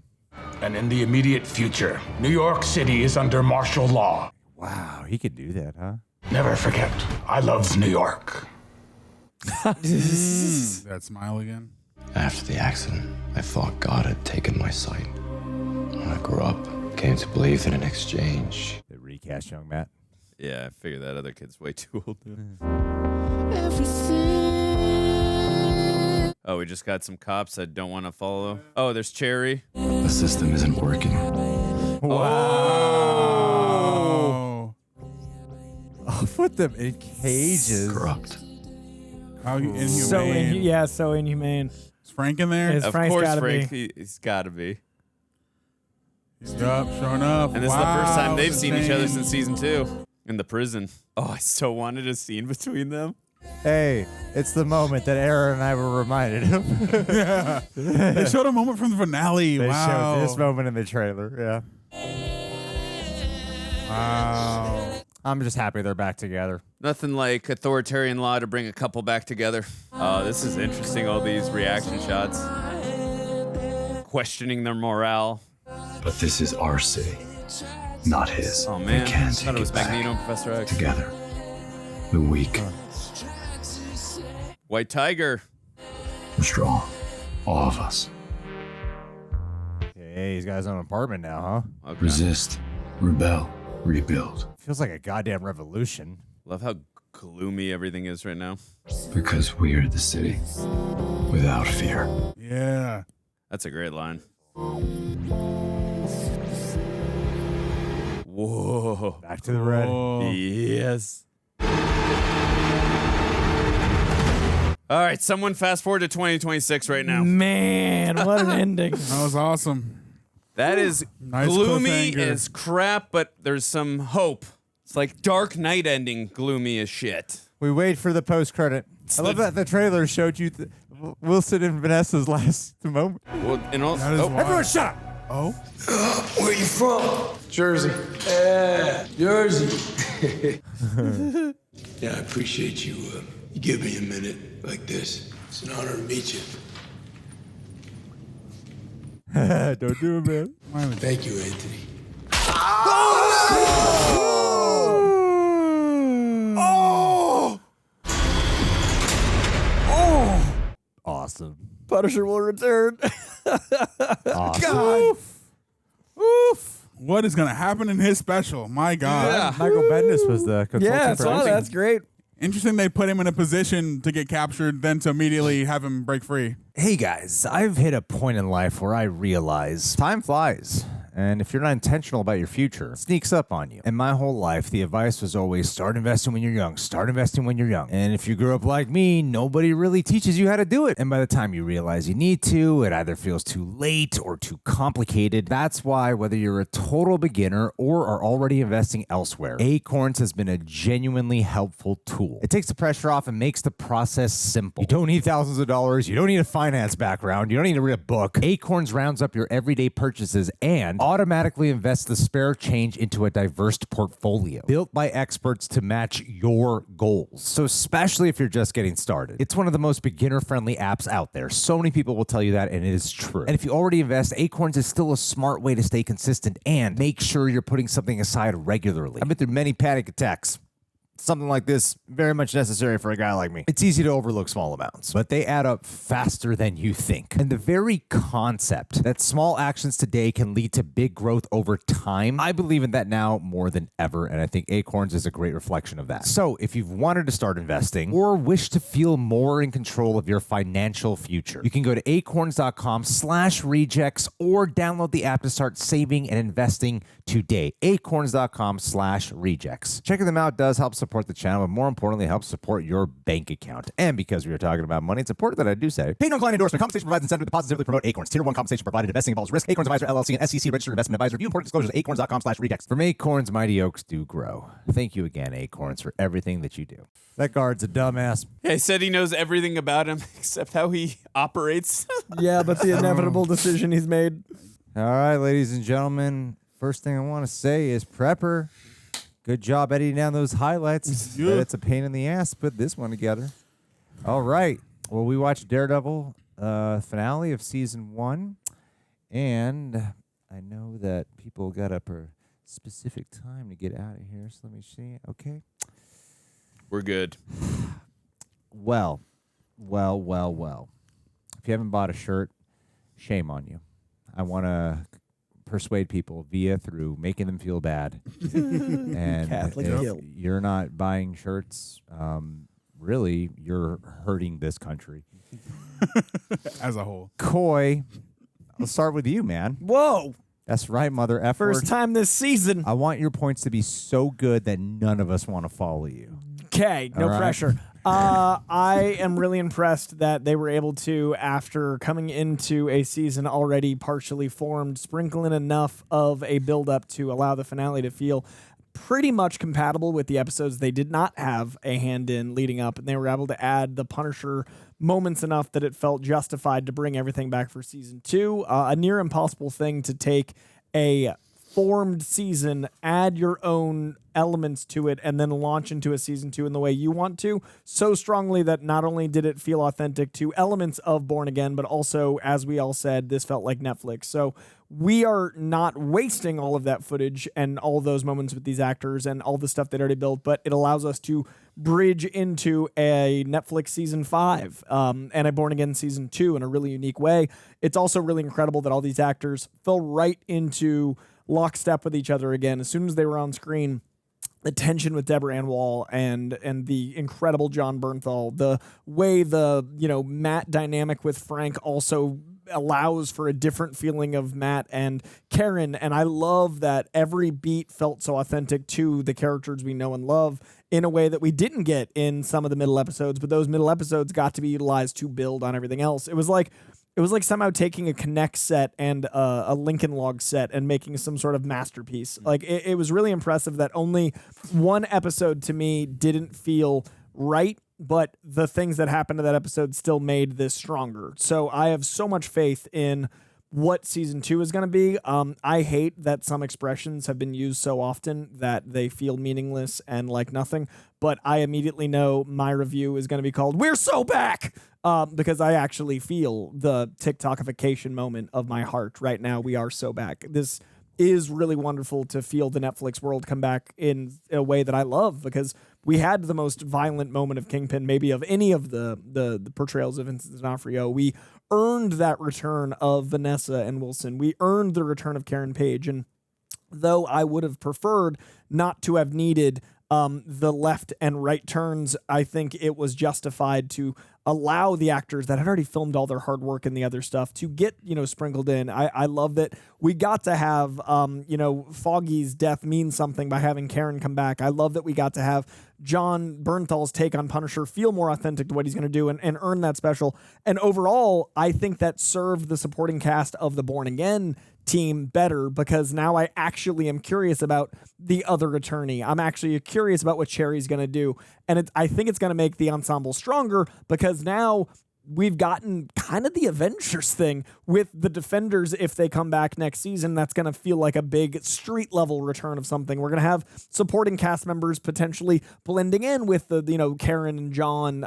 And in the immediate future, New York City is under martial law. Wow, he could do that, huh? Never forget, I love New York. That smile again. After the accident, I thought God had taken my sight. When I grew up, I came to believe in an exchange. The recast young Matt. Yeah, I figured that other kid's way too old. Oh, we just got some cops that don't want to follow. Oh, there's Cherry. The system isn't working. Wow. Oh, put them in cages. Corrupt. How inhumane. So inhumane. Is Frank in there? Is Of Frank's course, gotta Frank. be. He's got to be. He's up, showing up. And this is the first time Wow, they've seen each other insane. since season 2 in the prison. Oh, I so wanted a scene between them. Hey, it's the moment that Aaron and I were reminded of. Yeah. They showed a moment from the finale. They wow. showed this moment in the trailer, yeah. Wow. I'm just happy they're back together. Nothing like authoritarian law to bring a couple back together. Oh, this is interesting, all these reaction shots. Questioning their morale. But this is our city, not his. Oh, man. We can't I thought take it was it back. Magneto and Professor X. Together. The weak. White Tiger. We're strong. All of us. Hey, he's got his own apartment now, huh? Okay. Resist. Rebel. Rebuild. Feels like a goddamn revolution. Love how gloomy everything is right now. Because we are the city. Without fear. Yeah. That's a great line. Whoa. Back to the red. Yes. All right, someone fast forward to 2026 right now. Man, what an ending. That was awesome. That is Nice gloomy cliffhanger. as crap, but there's some hope. It's like Dark Knight ending gloomy as shit. We wait for the post credit. I love that the trailer showed you Wilson and Vanessa's last moment. Well, and also, Everyone shut up. Oh? Where you from? Jersey. Yeah, Jersey. Yeah, I appreciate you. You give me a minute like this. It's an honor to meet you. Don't do it, man. Thank you, Anthony. Awesome. Punisher will return. Awesome. God. Oof. What is going to happen in his special? My God. Yeah. Michael Bendis was the consultant. Yeah, for so everything. that's great. Interesting they put him in a position to get captured, then to immediately have him break free. Hey guys, I've hit a point in life where I realize time flies. And if you're not intentional about your future, it sneaks up on you. And my whole life, the advice was always start investing when you're young. Start investing when you're young. And if you grew up like me, nobody really teaches you how to do it. And by the time you realize you need to, it either feels too late or too complicated. That's why whether you're a total beginner or are already investing elsewhere, ACORNS has been a genuinely helpful tool. It takes the pressure off and makes the process simple. You don't need thousands of dollars. You don't need a finance background. You don't need to read a book. ACORNS rounds up your everyday purchases and automatically invests the spare change into a diverse portfolio built by experts to match your goals. So especially if you're just getting started, it's one of the most beginner-friendly apps out there. So many people will tell you that, and it is true. And if you already invest, ACORNS is still a smart way to stay consistent and make sure you're putting something aside regularly. I've been through many panic attacks. Something like this, very much necessary for a guy like me. It's easy to overlook small amounts, but they add up faster than you think. And the very concept that small actions today can lead to big growth over time, I believe in that now more than ever, and I think ACORNS is a great reflection of that. So if you've wanted to start investing or wish to feel more in control of your financial future, you can go to acorns.com/rejects or download the app to start saving and investing today. acorns.com/rejects. Checking them out does help support the channel, but more importantly, helps support your bank account. And because we are talking about money, it's important that I do say, paid non-client endorsement. Compensation provides incentive to positively promote ACORNS. Tier 1 compensation provided. Investing involves risk. ACORNS Advisor LLC and SEC registered investment advisor. View important disclosures at acorns.com/rejects. From ACORNS, mighty oaks do grow. Thank you again, ACORNS, for everything that you do. That guard's a dumbass. Yeah, he said he knows everything about him except how he operates. Yeah, but the inevitable decision he's made. All right, ladies and gentlemen, first thing I want to say is Prepper. Good job editing down those highlights. Yeah. It's a pain in the ass to put this one together. All right. Well, we watched Daredevil finale of season 1, and I know that people got up a specific time to get out of here, so let me see. Okay. We're good. Well. If you haven't bought a shirt, shame on you. I want to persuade people through making them feel bad. And Catholic if guilt. you're not buying shirts, really, you're hurting this country. As a whole. Coy, I'll start with you, man. Whoa. That's right, mother effer. First time this season. I want your points to be so good that none of us want to follow you. Okay, no All right. pressure. I am really impressed that they were able to, after coming into a season already partially formed, sprinkle in enough of a build-up to allow the finale to feel pretty much compatible with the episodes they did not have a hand in leading up, and they were able to add the Punisher moments enough that it felt justified to bring everything back for season 2. A near impossible thing to take a formed season, add your own elements to it, and then launch into a season 2 in the way you want to, so strongly that not only did it feel authentic to elements of Born Again, but also, as we all said, this felt like Netflix. So we are not wasting all of that footage and all those moments with these actors and all the stuff they'd already built, but it allows us to bridge into a Netflix season 5 and a Born Again season 2 in a really unique way. It's also really incredible that all these actors fell right into lockstep with each other again. As soon as they were on screen, the tension with Deborah Ann Wall and the incredible John Bernthal, the way the Matt dynamic with Frank also allows for a different feeling of Matt and Karen, and I love that every beat felt so authentic to the characters we know and love in a way that we didn't get in some of the middle episodes, but those middle episodes got to be utilized to build on everything else. It was like somehow taking a Connect set and a Lincoln Log set and making some sort of masterpiece. Like it was really impressive that only one episode to me didn't feel right but the things that happened to that episode still made this stronger. So I have so much faith in what season 2 is going to be. I hate that some expressions have been used so often that they feel meaningless and like nothing, but I immediately know my review is going to be called "We're So Back," because I actually feel the TikTokification moment of my heart right now. We are so back. This is really wonderful to feel the Netflix world come back in a way that I love, because we had the most violent moment of Kingpin maybe of any of the portrayals of Vincent D'Onofrio. We earned that return of Vanessa and Wilson. We earned the return of Karen Page. And though I would have preferred not to have needed the left and right turns, I think it was justified to allow the actors that had already filmed all their hard work and the other stuff to get, sprinkled in. I love that we got to have, Foggy's death mean something by having Karen come back. I love that we got to have John Bernthal's take on Punisher feel more authentic to what he's going to do and earn that special. And overall, I think that served the supporting cast of the Born Again team better, because now I actually am curious about the other attorney. I'm actually curious about what Cherry's going to do. And I think it's going to make the ensemble stronger, because now we've gotten kind of the Avengers thing with the Defenders. If they come back next season, that's going to feel like a big street level return of something. We're going to have supporting cast members potentially blending in with the, Karen and John,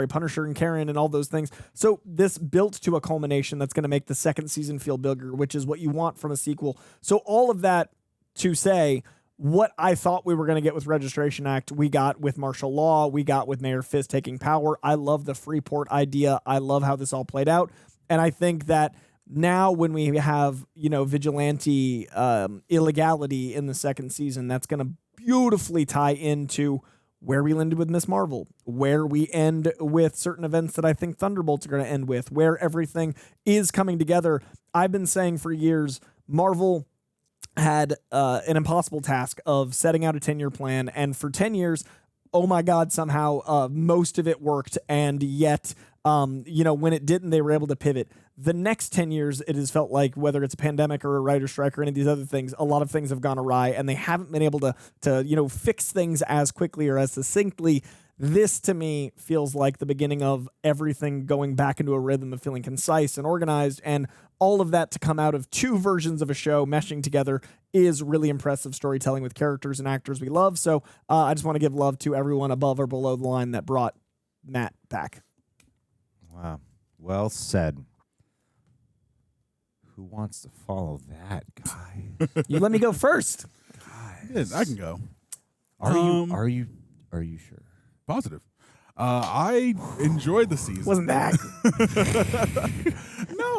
Punisher and Karen and all those things. So this built to a culmination that's going to make the second season feel bigger, which is what you want from a sequel. So all of that to say, what I thought we were going to get with Registration Act, we got with martial law, we got with Mayor Fisk taking power. I love the Freeport idea. I love how this all played out. And I think that now when we have, vigilante illegality in the second season, that's going to beautifully tie into where we ended with Miss Marvel, where we end with certain events that I think Thunderbolts are going to end with, where everything is coming together. I've been saying for years, Marvel had an impossible task of setting out a 10-year plan, and for 10 years, oh my God, somehow most of it worked, and yet, when it didn't, they were able to pivot. The next 10 years, it has felt like, whether it's a pandemic or a writer's strike or any of these other things, a lot of things have gone awry, and they haven't been able to fix things as quickly or as succinctly. This, to me, feels like the beginning of everything going back into a rhythm of feeling concise and organized, and all of that to come out of two versions of a show meshing together is really impressive storytelling with characters and actors we love. So I just want to give love to everyone above or below the line that brought Matt back. Wow. Well said. Who wants to follow that, guys? You let me go first. Guys. I can go. Are you sure? Positive. I enjoyed the season. Wasn't that? No.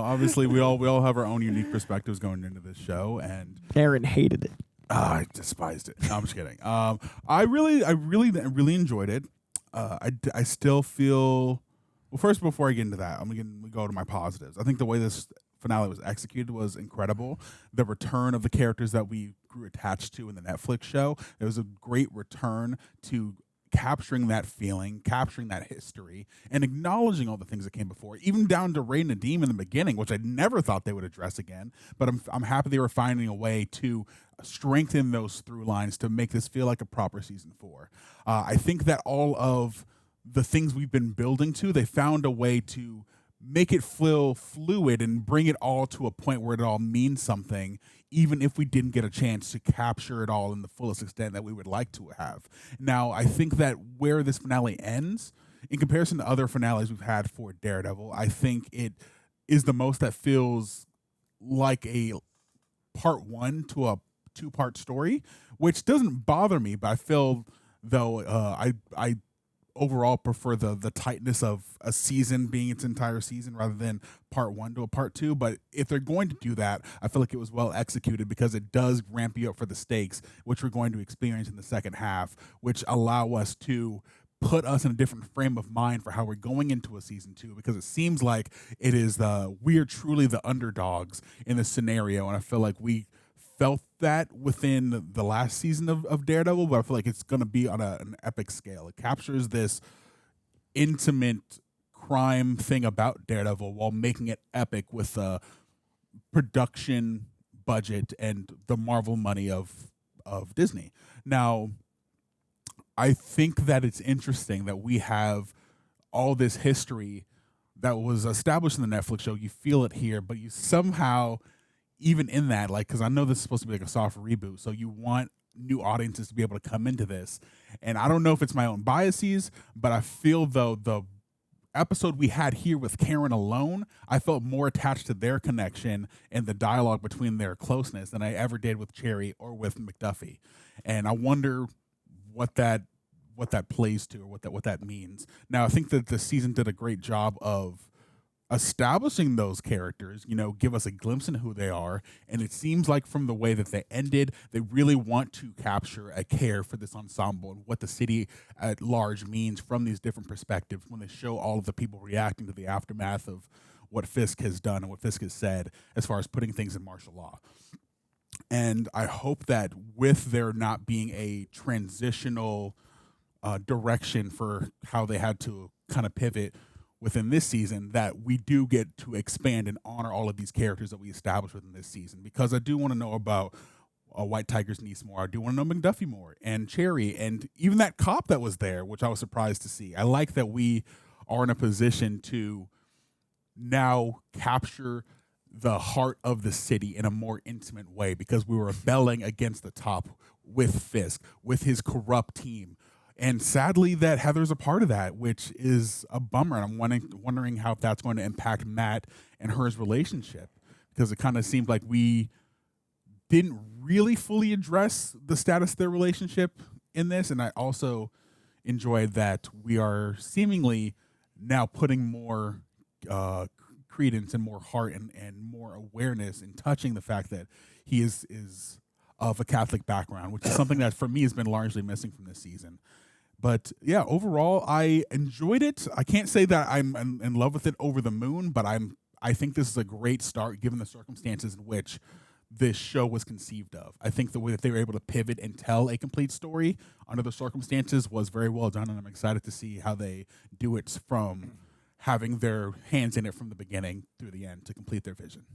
Obviously we all have our own unique perspectives going into this show, and Aaron hated it. I despised it. No, I'm just kidding. I really enjoyed it. I still feel. Well, first, before I get into that, I'm gonna go to my positives. I think the way this finale was executed was incredible. The return of the characters that we grew attached to in the Netflix show. It was a great return to capturing that feeling, capturing that history, and acknowledging all the things that came before, even down to Ray Nadeem in the beginning, which I never thought they would address again. But I'm happy they were finding a way to strengthen those through lines to make this feel like a proper season 4. I think that all of the things we've been building to, they found a way to make it feel fluid and bring it all to a point where it all means something, even if we didn't get a chance to capture it all in the fullest extent that we would like to have. Now, I think that where this finale ends, in comparison to other finales we've had for Daredevil, I think it is the most that feels like a part 1 to a 2-part story, which doesn't bother me, but I feel, though, I overall prefer the tightness of a season being its entire season rather than part 1 to a part 2. But if they're going to do that, I feel like it was well executed, because it does ramp you up for the stakes, which we're going to experience in the second half, which allow us to put us in a different frame of mind for how we're going into a season 2, because it seems like it is we are truly the underdogs in this scenario. And I feel like we felt that within the last season of Daredevil, but I feel like it's going to be on an epic scale. It captures this intimate crime thing about Daredevil while making it epic with the production budget and the Marvel money of Disney. Now, I think that it's interesting that we have all this history that was established in the Netflix show. You feel it here, but you somehow, even in that, like, because I know this is supposed to be like a soft reboot, so you want new audiences to be able to come into this. And I don't know if it's my own biases, but I feel though the episode we had here with Karen alone, I felt more attached to their connection and the dialogue between their closeness than I ever did with Cherry or with McDuffie. And I wonder what that plays to, or what that means. Now, I think that the season did a great job of establishing those characters, give us a glimpse into who they are. And it seems like from the way that they ended, they really want to capture a care for this ensemble and what the city at large means from these different perspectives when they show all of the people reacting to the aftermath of what Fisk has done and what Fisk has said as far as putting things in martial law. And I hope that with there not being a transitional direction for how they had to kind of pivot within this season, that we do get to expand and honor all of these characters that we established within this season. Because I do want to know about White Tiger's niece more. I do want to know McDuffie more, and Cherry, and even that cop that was there, which I was surprised to see. I like that we are in a position to now capture the heart of the city in a more intimate way, because we were rebelling against the top with Fisk, with his corrupt team. And sadly, that Heather's a part of that, which is a bummer. And I'm wondering how that's going to impact Matt and her's relationship, because it kind of seemed like we didn't really fully address the status of their relationship in this. And I also enjoyed that we are seemingly now putting more credence and more heart and more awareness in touching the fact that he is of a Catholic background, which is something that for me has been largely missing from this season. But yeah, overall, I enjoyed it. I can't say that I'm in love with it over the moon, but I think this is a great start given the circumstances in which this show was conceived of. I think the way that they were able to pivot and tell a complete story under the circumstances was very well done, and I'm excited to see how they do it from having their hands in it from the beginning through the end to complete their vision.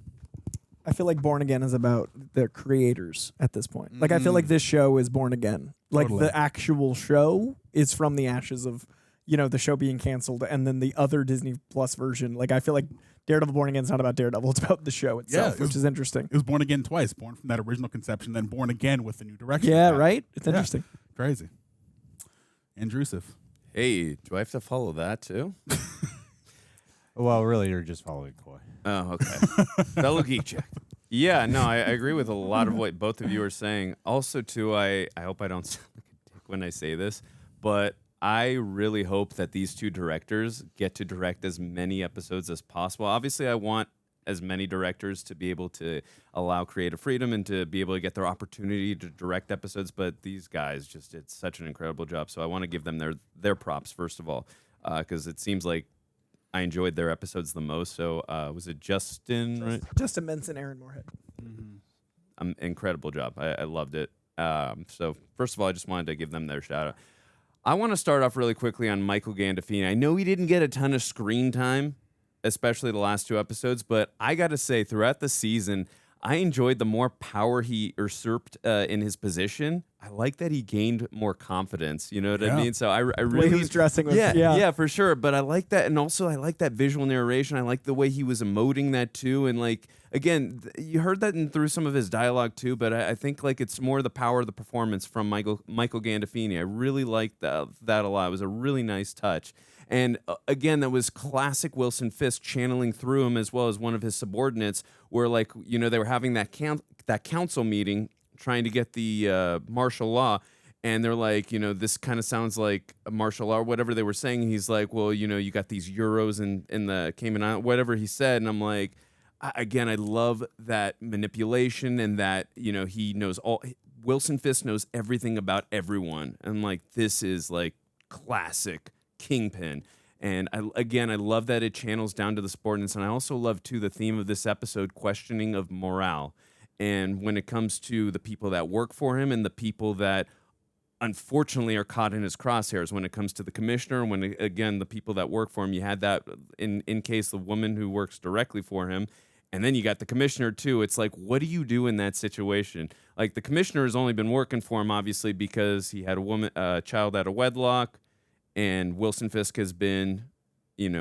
I feel like Born Again is about the creators at this point. Like, I feel like this show is Born Again. Like, Totally. the actual show is from the ashes of, the show being canceled, and then the other Disney Plus version. Like, I feel like Daredevil Born Again is not about Daredevil. It's about the show itself, which is interesting. It was born again twice, born from that original conception, then born again with the new direction. Yeah, right? It's interesting. Crazy. Intrusive. Hey, do I have to follow that too? Well, really, you're just following Coy. Oh, okay. Fellow geek check. Yeah, no, I agree with a lot of what both of you are saying. Also, too, I hope I don't sound like a dick when I say this, but I really hope that these two directors get to direct as many episodes as possible. Obviously, I want as many directors to be able to allow creative freedom and to be able to get their opportunity to direct episodes, but these guys just did such an incredible job. So I want to give them their props, first of all, because it seems like I enjoyed their episodes the most. So was it Justin? Right? Justin Benson, Aaron Moorhead. Incredible job. I loved it. So first of all, I just wanted to give them their shout out. I want to start off really quickly on Michael Gandolfini. I know he didn't get a ton of screen time, especially the last two episodes, but I got to say, throughout the season, I enjoyed the more power he usurped in his position. I like that he gained more confidence. You know what I mean? So I really, the way he was dressing. Yeah, for sure. But I like that, and also I like that visual narration. I like the way he was emoting that too. And like again, you heard that through some of his dialogue too. But I think like it's more the power of the performance from Michael Gandolfini. I really liked that a lot. It was a really nice touch. And again, that was classic Wilson Fisk channeling through him as well as one of his subordinates, where like they were having that council meeting trying to get the martial law, and they're like, this kind of sounds like a martial law or whatever they were saying. He's like, well, you got these euros in the Cayman Islands, whatever he said, and I'm like, again, I love that manipulation and that he knows all. Wilson Fisk knows everything about everyone, and like this is like classic Kingpin. And I love that it channels down to the subordinates, and I also love too the theme of this episode, questioning of morale. And when it comes to the people that work for him and the people that unfortunately are caught in his crosshairs, when it comes to the commissioner, the people that work for him, you had that in case the woman who works directly for him, And then you got the commissioner too. It's like, what do you do in that situation? Like the commissioner has only been working for him, obviously, because he had a child out of wedlock, and Wilson Fisk has been,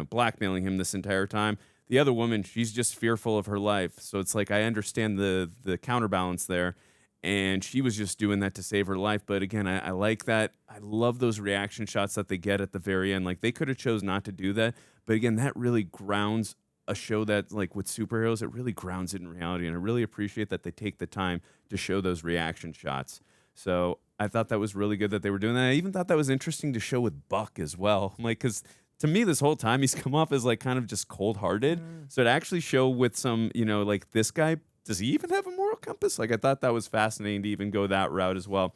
blackmailing him this entire time. The other woman, she's just fearful of her life. So it's like, I understand the counterbalance there. And she was just doing that to save her life. But again, I like that. I love those reaction shots that they get at the very end. Like, they could have chose not to do that. But again, that really grounds a show that, like, with superheroes, it really grounds it in reality. And I really appreciate that they take the time to show those reaction shots. So I thought that was really good that they were doing that. I even thought that was interesting to show with Buck as well. Like, because to me, this whole time, he's come off as, like, kind of just cold-hearted. So to actually show with some, like, this guy, does he even have a moral compass? Like, I thought that was fascinating to even go that route as well.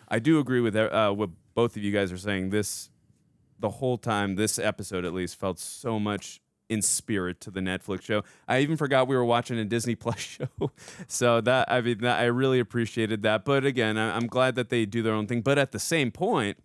I do agree with what both of you guys are saying. The whole time, this episode at least, felt so much in spirit to the Netflix show. I even forgot we were watching a Disney Plus show. So I really appreciated that. But again, I'm glad that they do their own thing. But at the same point,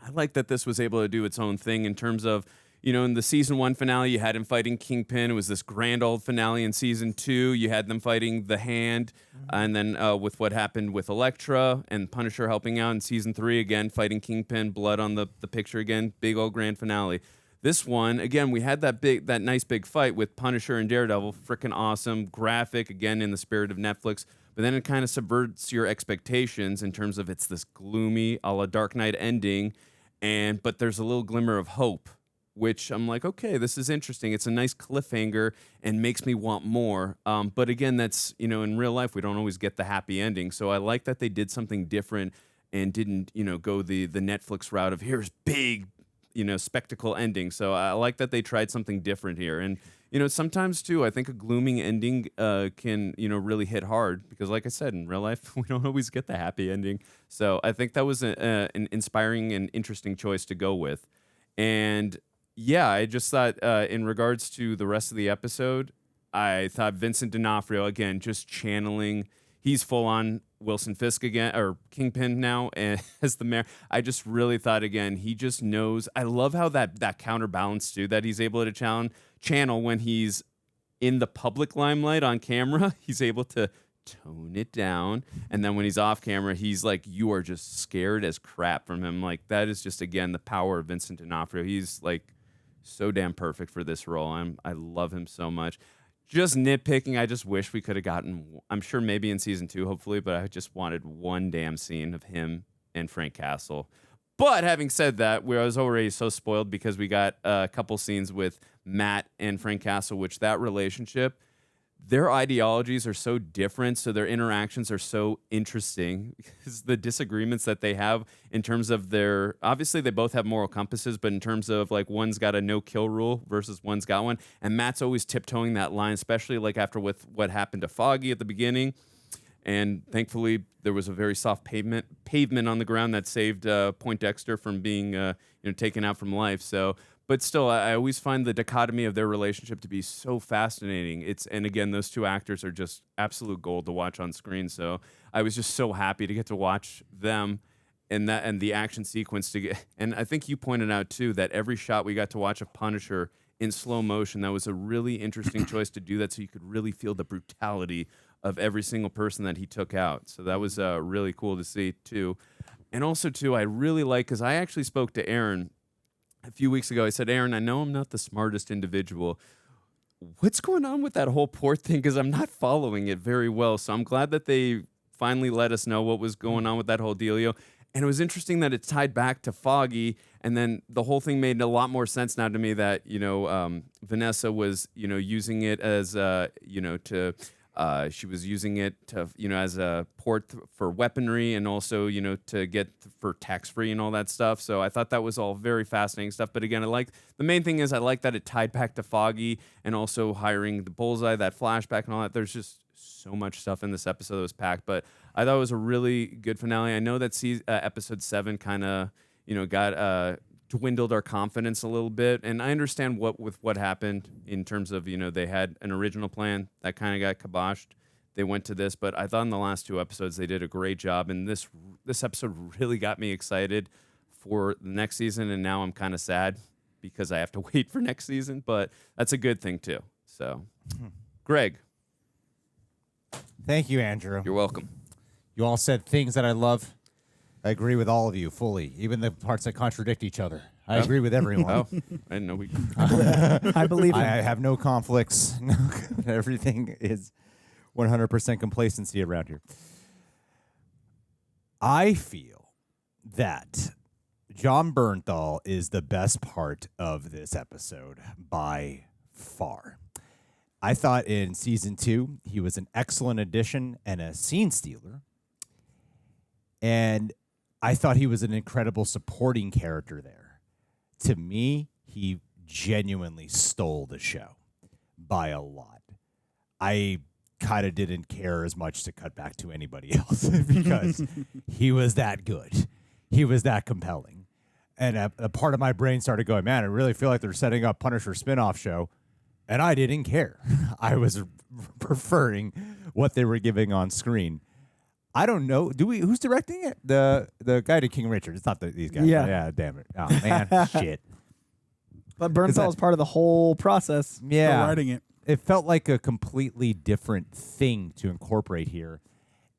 I like that this was able to do its own thing in terms of, in the season 1 finale, you had him fighting Kingpin. It was this grand old finale. In season 2, you had them fighting the Hand. And then with what happened with Elektra and Punisher helping out in season 3, again, fighting Kingpin, blood on the picture again, big old grand finale. This one, again, we had that nice big fight with Punisher and Daredevil. Freaking awesome. Graphic, again, in the spirit of Netflix. But then it kind of subverts your expectations in terms of it's this gloomy, a la Dark Knight ending. But there's a little glimmer of hope, which I'm like, okay, this is interesting. It's a nice cliffhanger and makes me want more. But again, that's, in real life, we don't always get the happy ending. So I like that they did something different and didn't, go the Netflix route of here's big, spectacle ending. So I like that they tried something different here. And, sometimes too, I think a glooming ending can, really hit hard because like I said, in real life, we don't always get the happy ending. So I think that was an inspiring and interesting choice to go with. And yeah, I just thought in regards to the rest of the episode, I thought Vincent D'Onofrio, again, just channeling, he's full on Wilson Fisk again, or Kingpin now as the mayor. I just really thought, again, he just knows. I love how that counterbalance, too, that he's able to channel when he's in the public limelight on camera. He's able to tone it down. And then when he's off camera, he's like, you are just scared as crap from him. Like, that is just, again, the power of Vincent D'Onofrio. He's like so damn perfect for this role. I love him so much. Just nitpicking, I just wish we could have gotten, I'm sure maybe in season 2, hopefully, but I just wanted one damn scene of him and Frank Castle. But having said that, I was already so spoiled because we got a couple scenes with Matt and Frank Castle, which that relationship, their ideologies are so different, so their interactions are so interesting because the disagreements that they have in terms of obviously they both have moral compasses, but in terms of like one's got a no-kill rule versus one's got one, and Matt's always tiptoeing that line, especially like after with what happened to Foggy at the beginning, and thankfully there was a very soft pavement on the ground that saved Poindexter from being taken out from life. But still, I always find the dichotomy of their relationship to be so fascinating. And again, those two actors are just absolute gold to watch on screen. So I was just so happy to get to watch them and the action sequence and I think you pointed out too that every shot we got to watch of Punisher in slow motion. That was a really interesting choice to do that, so you could really feel the brutality of every single person that he took out. So that was really cool to see too. And also too, I really like, because I actually spoke to Aaron a few weeks ago. I said, Aaron, I know I'm not the smartest individual. What's going on with that whole port thing? Because I'm not following it very well. So I'm glad that they finally let us know what was going on with that whole dealio. And it was interesting that it tied back to Foggy. And then the whole thing made a lot more sense now to me that, Vanessa was, using it as, she was using it to, as a port for weaponry and also, to get for tax-free and all that stuff. So I thought that was all very fascinating stuff. But again, the main thing is I like that it tied back to Foggy and also hiring the Bullseye, that flashback and all that. There's just so much stuff in this episode that was packed. But I thought it was a really good finale. I know that episode 7 kind of, got dwindled our confidence a little bit, and I understand what happened in terms of they had an original plan that kind of got kiboshed. They went to this, but I thought in the last 2 episodes they did a great job, and this episode really got me excited for the next season. And now I'm kind of sad because I have to wait for next season, but that's a good thing too. So Greg. Thank you, Andrew. You're welcome. You all said things that I love. I agree with all of you fully, even the parts that contradict each other. I agree with everyone. Oh, I didn't know we. I believe him. I have no conflicts. Everything is 100% complacency around here. I feel that John Bernthal is the best part of this episode by far. I thought in season 2, he was an excellent addition and a scene stealer. And I thought he was an incredible supporting character there. To me, he genuinely stole the show by a lot. I kind of didn't care as much to cut back to anybody else because he was that good. He was that compelling. And a part of my brain started going, man, I really feel like they're setting up Punisher spinoff show. And I didn't care. I was preferring what they were giving on screen. I don't know. Who's directing it? The guy to King Richard. It's not these guys. Yeah, damn it. Oh, man. Shit. But Bernthal is part of the whole process. Yeah. For writing it. It felt like a completely different thing to incorporate here.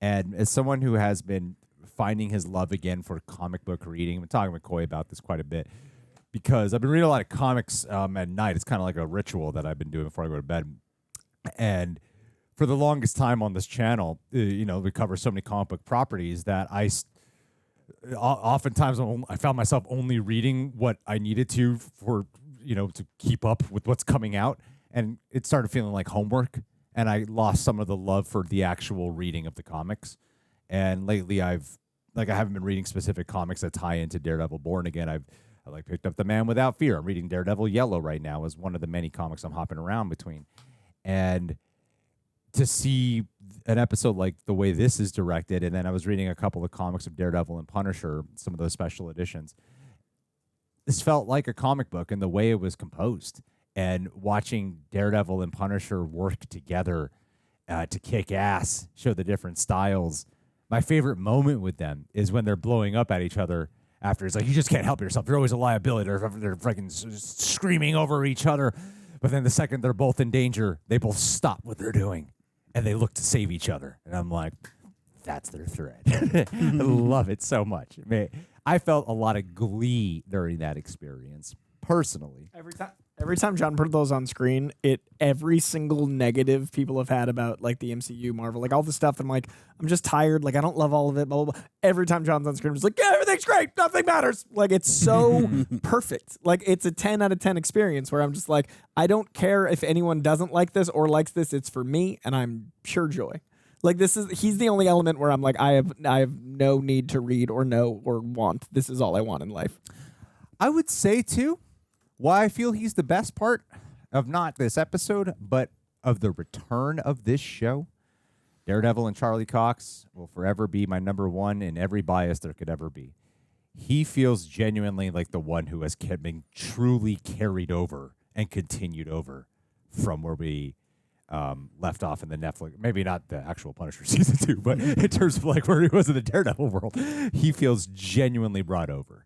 And as someone who has been finding his love again for comic book reading, I've been talking with Coy about this quite a bit, because I've been reading a lot of comics at night. It's kind of like a ritual that I've been doing before I go to bed. And for the longest time on this channel, we cover so many comic book properties that oftentimes I found myself only reading what I needed to to keep up with what's coming out. And it started feeling like homework. And I lost some of the love for the actual reading of the comics. And lately I haven't been reading specific comics that tie into Daredevil Born Again. I picked up The Man Without Fear. I'm reading Daredevil Yellow right now as one of the many comics I'm hopping around between. And to see an episode like the way this is directed, and then I was reading a couple of comics of Daredevil and Punisher, some of those special editions. This felt like a comic book in the way it was composed. And watching Daredevil and Punisher work together to kick ass, show the different styles. My favorite moment with them is when they're blowing up at each other after. It's like, you just can't help yourself. You're always a liability. They're freaking screaming over each other. But then the second they're both in danger, they both stop what they're doing and they look to save each other. And I'm like, that's their thread. I love it so much. I felt a lot of glee during that experience, personally. Every time John Bernthal's on screen, every single negative people have had about like the MCU, Marvel, like all the stuff. I'm like, I'm just tired. Like I don't love all of it. Blah, blah, blah. Every time John's on screen, I'm just like, yeah, everything's great. Nothing matters. Like it's so perfect. Like it's a 10 out of 10 experience where I'm just like, I don't care if anyone doesn't like this or likes this. It's for me, and I'm pure joy. Like he's the only element where I'm like, I have no need to read or know or want. This is all I want in life. I would say too, why I feel he's the best part of not this episode, but of the return of this show. Daredevil and Charlie Cox will forever be my number one in every bias there could ever be. He feels genuinely like the one who has been truly carried over and continued over from where we left off in the Netflix. Maybe not the actual Punisher season 2, but in terms of like where he was in the Daredevil world, he feels genuinely brought over.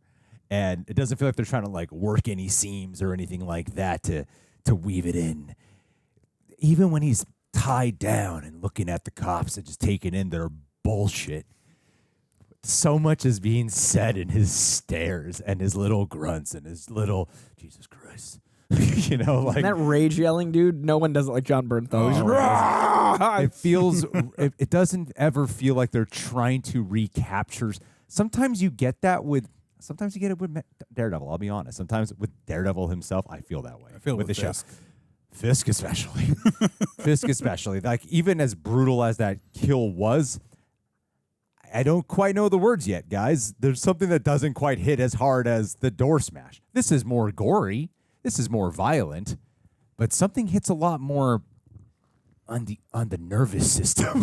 And it doesn't feel like they're trying to like work any seams or anything like that to weave it in. Even when he's tied down and looking at the cops and just taking in their bullshit, so much is being said in his stares and his little grunts and his little Jesus Christ. Like and that rage yelling dude, no one does it like John Bernthal. It feels it doesn't ever feel like they're trying to recapture. Sometimes you get it with Daredevil, I'll be honest. Sometimes with Daredevil himself, I feel that way. I feel with the Fisk. show. Fisk especially. Fisk especially. Like, even as brutal as that kill was, I don't quite know the words yet, guys. There's something that doesn't quite hit as hard as the door smash. This is more gory. This is more violent. But something hits a lot more on the nervous system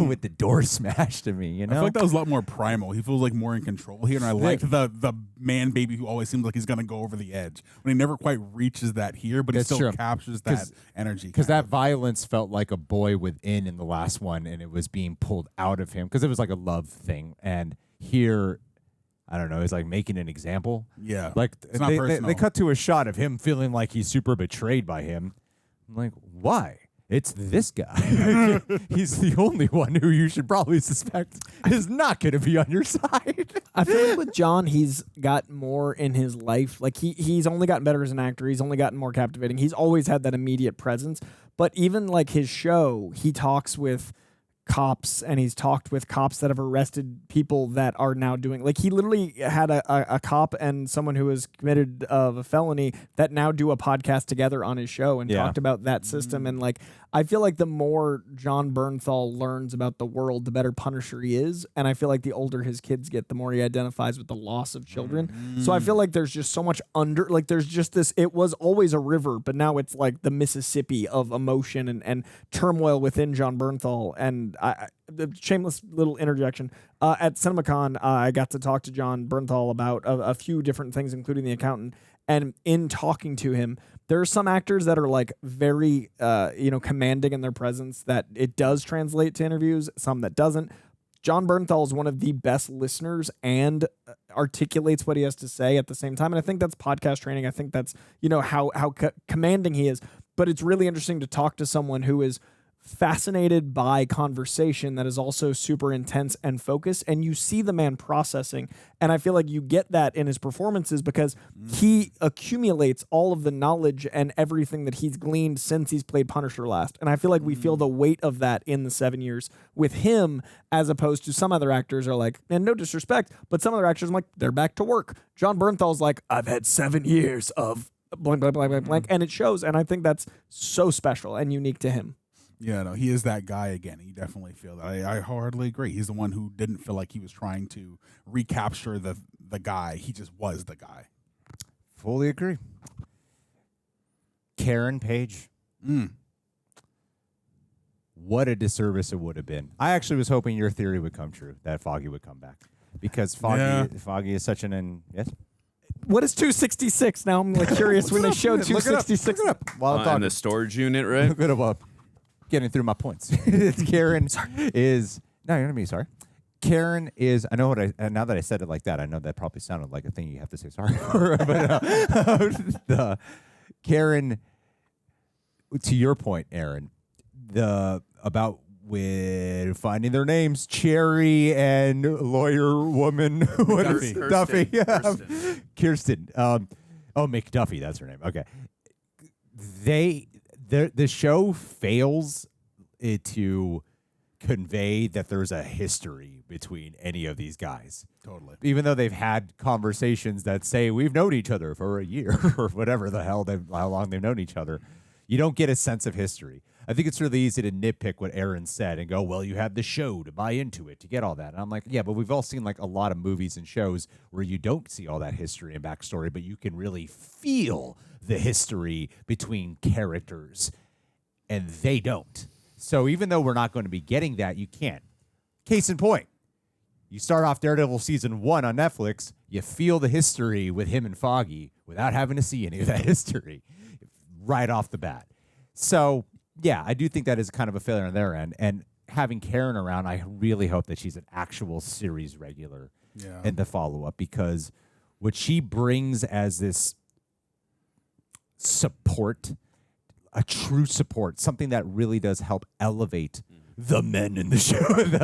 with the door smash to me, I feel like that was a lot more primal. He feels like more in control here, and I like the man baby who always seems like he's gonna go over the edge when he never quite reaches that here, but he still captures that energy. Because that violence felt like a boy within in the last one, and it was being pulled out of him because it was like a love thing. And here, I don't know, it's like making an example. Yeah, like it's not personal. They cut to a shot of him feeling like he's super betrayed by him. I'm like, why? it's this guy. He's the only one who you should probably suspect is not going to be on your side. I feel like with John, he's got more in his life. Like he's only gotten better as an actor. He's only gotten more captivating. He's always had that immediate presence. But even like his show, he talks with cops, and he's talked with cops that have arrested people that are now doing, like, he literally had a cop and someone who was committed of a felony that now do a podcast together on his show and talked about that system. And like, I feel like the more John Bernthal learns about the world, the better Punisher he is. And I feel like the older his kids get, the more he identifies with the loss of children. So I feel like there's just so much like there's just this, it was always a river, but now it's like the Mississippi of emotion and turmoil within John Bernthal. And shameless little interjection. At CinemaCon, I got to talk to John Bernthal about a few different things, including the accountant. And in talking to him, there are some actors that are like very, commanding in their presence that it does translate to interviews, some that doesn't. John Bernthal is one of the best listeners and articulates what he has to say at the same time. And I think that's podcast training. I think that's, how commanding he is. But it's really interesting to talk to someone who is fascinated by conversation that is also super intense and focused, and you see the man processing. And I feel like you get that in his performances because he accumulates all of the knowledge and everything that he's gleaned since he's played Punisher last. And I feel like we feel the weight of that in the 7 years with him, as opposed to some other actors are like, and no disrespect, but some other actors are like, they're back to work. John Bernthal's like, I've had 7 years of blank, blank, blank, blank, blank, and it shows. And I think that's so special and unique to him. Yeah, no, he is that guy again. You definitely feel that. I hardly agree. He's the one who didn't feel like he was trying to recapture the guy. He just was the guy. Fully agree. Karen Page. What a disservice it would have been. I actually was hoping your theory would come true, that Foggy would come back. Because Foggy is such yes? What is 266? Now I'm like curious when they showed 266. Look it up while I'm talking. In the storage unit, right? Look it up. Getting through my points. Karen is no, you're gonna be sorry. Karen is. I know what now that I said it like that, I know that probably sounded like a thing you have to say sorry for. But Karen, to your point, Aaron, about with finding their names, Cherry and lawyer woman Duffy, Kirsten. McDuffie, that's her name. Okay, The show fails to convey that there's a history between any of these guys. Totally. Even though they've had conversations that say we've known each other for a year or whatever the hell, how long they've known each other, you don't get a sense of history. I think it's really easy to nitpick what Aaron said and go, well, you had the show to buy into it, to get all that. And I'm like, yeah, but we've all seen like a lot of movies and shows where you don't see all that history and backstory, but you can really feel the history between characters. And they don't. So even though we're not going to be getting that, you can't. Case in point, you start off Daredevil Season 1 on Netflix, you feel the history with him and Foggy without having to see any of that history right off the bat. So, yeah, I do think that is kind of a failure on their end. And having Karen around, I really hope that she's an actual series regular in the follow-up, because what she brings as this support, a true support, something that really does help elevate the men in the show,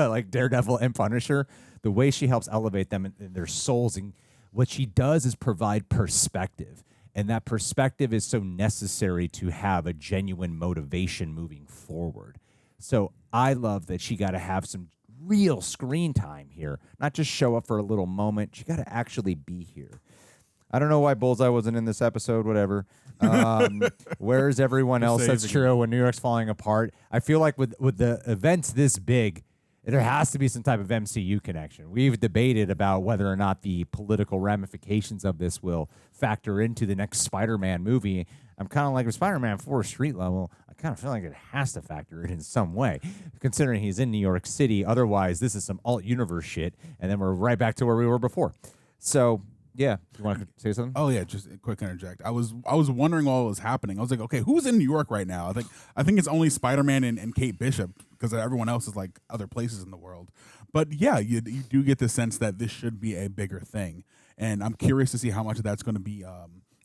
like Daredevil and Punisher, the way she helps elevate them in their souls. And what she does is provide perspective. And that perspective is so necessary to have a genuine motivation moving forward. So I love that she got to have some real screen time here, not just show up for a little moment. She got to actually be here. I don't know why Bullseye wasn't in this episode, whatever. Where's everyone else? That's true. When New York's falling apart, I feel like with the events this big, there has to be some type of MCU connection. We've debated about whether or not the political ramifications of this will factor into the next Spider-Man movie. I'm kind of like with Spider-Man 4 street level, I kind of feel like it has to factor in some way, considering he's in New York City. Otherwise, this is some alt-universe shit, and then we're right back to where we were before. So... yeah, you want to say something? Oh yeah, just a quick interject. I was wondering while it was happening. I was like, okay, who's in New York right now? I think it's only Spider-Man and Kate Bishop, because everyone else is like other places in the world. But yeah, you do get the sense that this should be a bigger thing, and I'm curious to see how much of that's going to be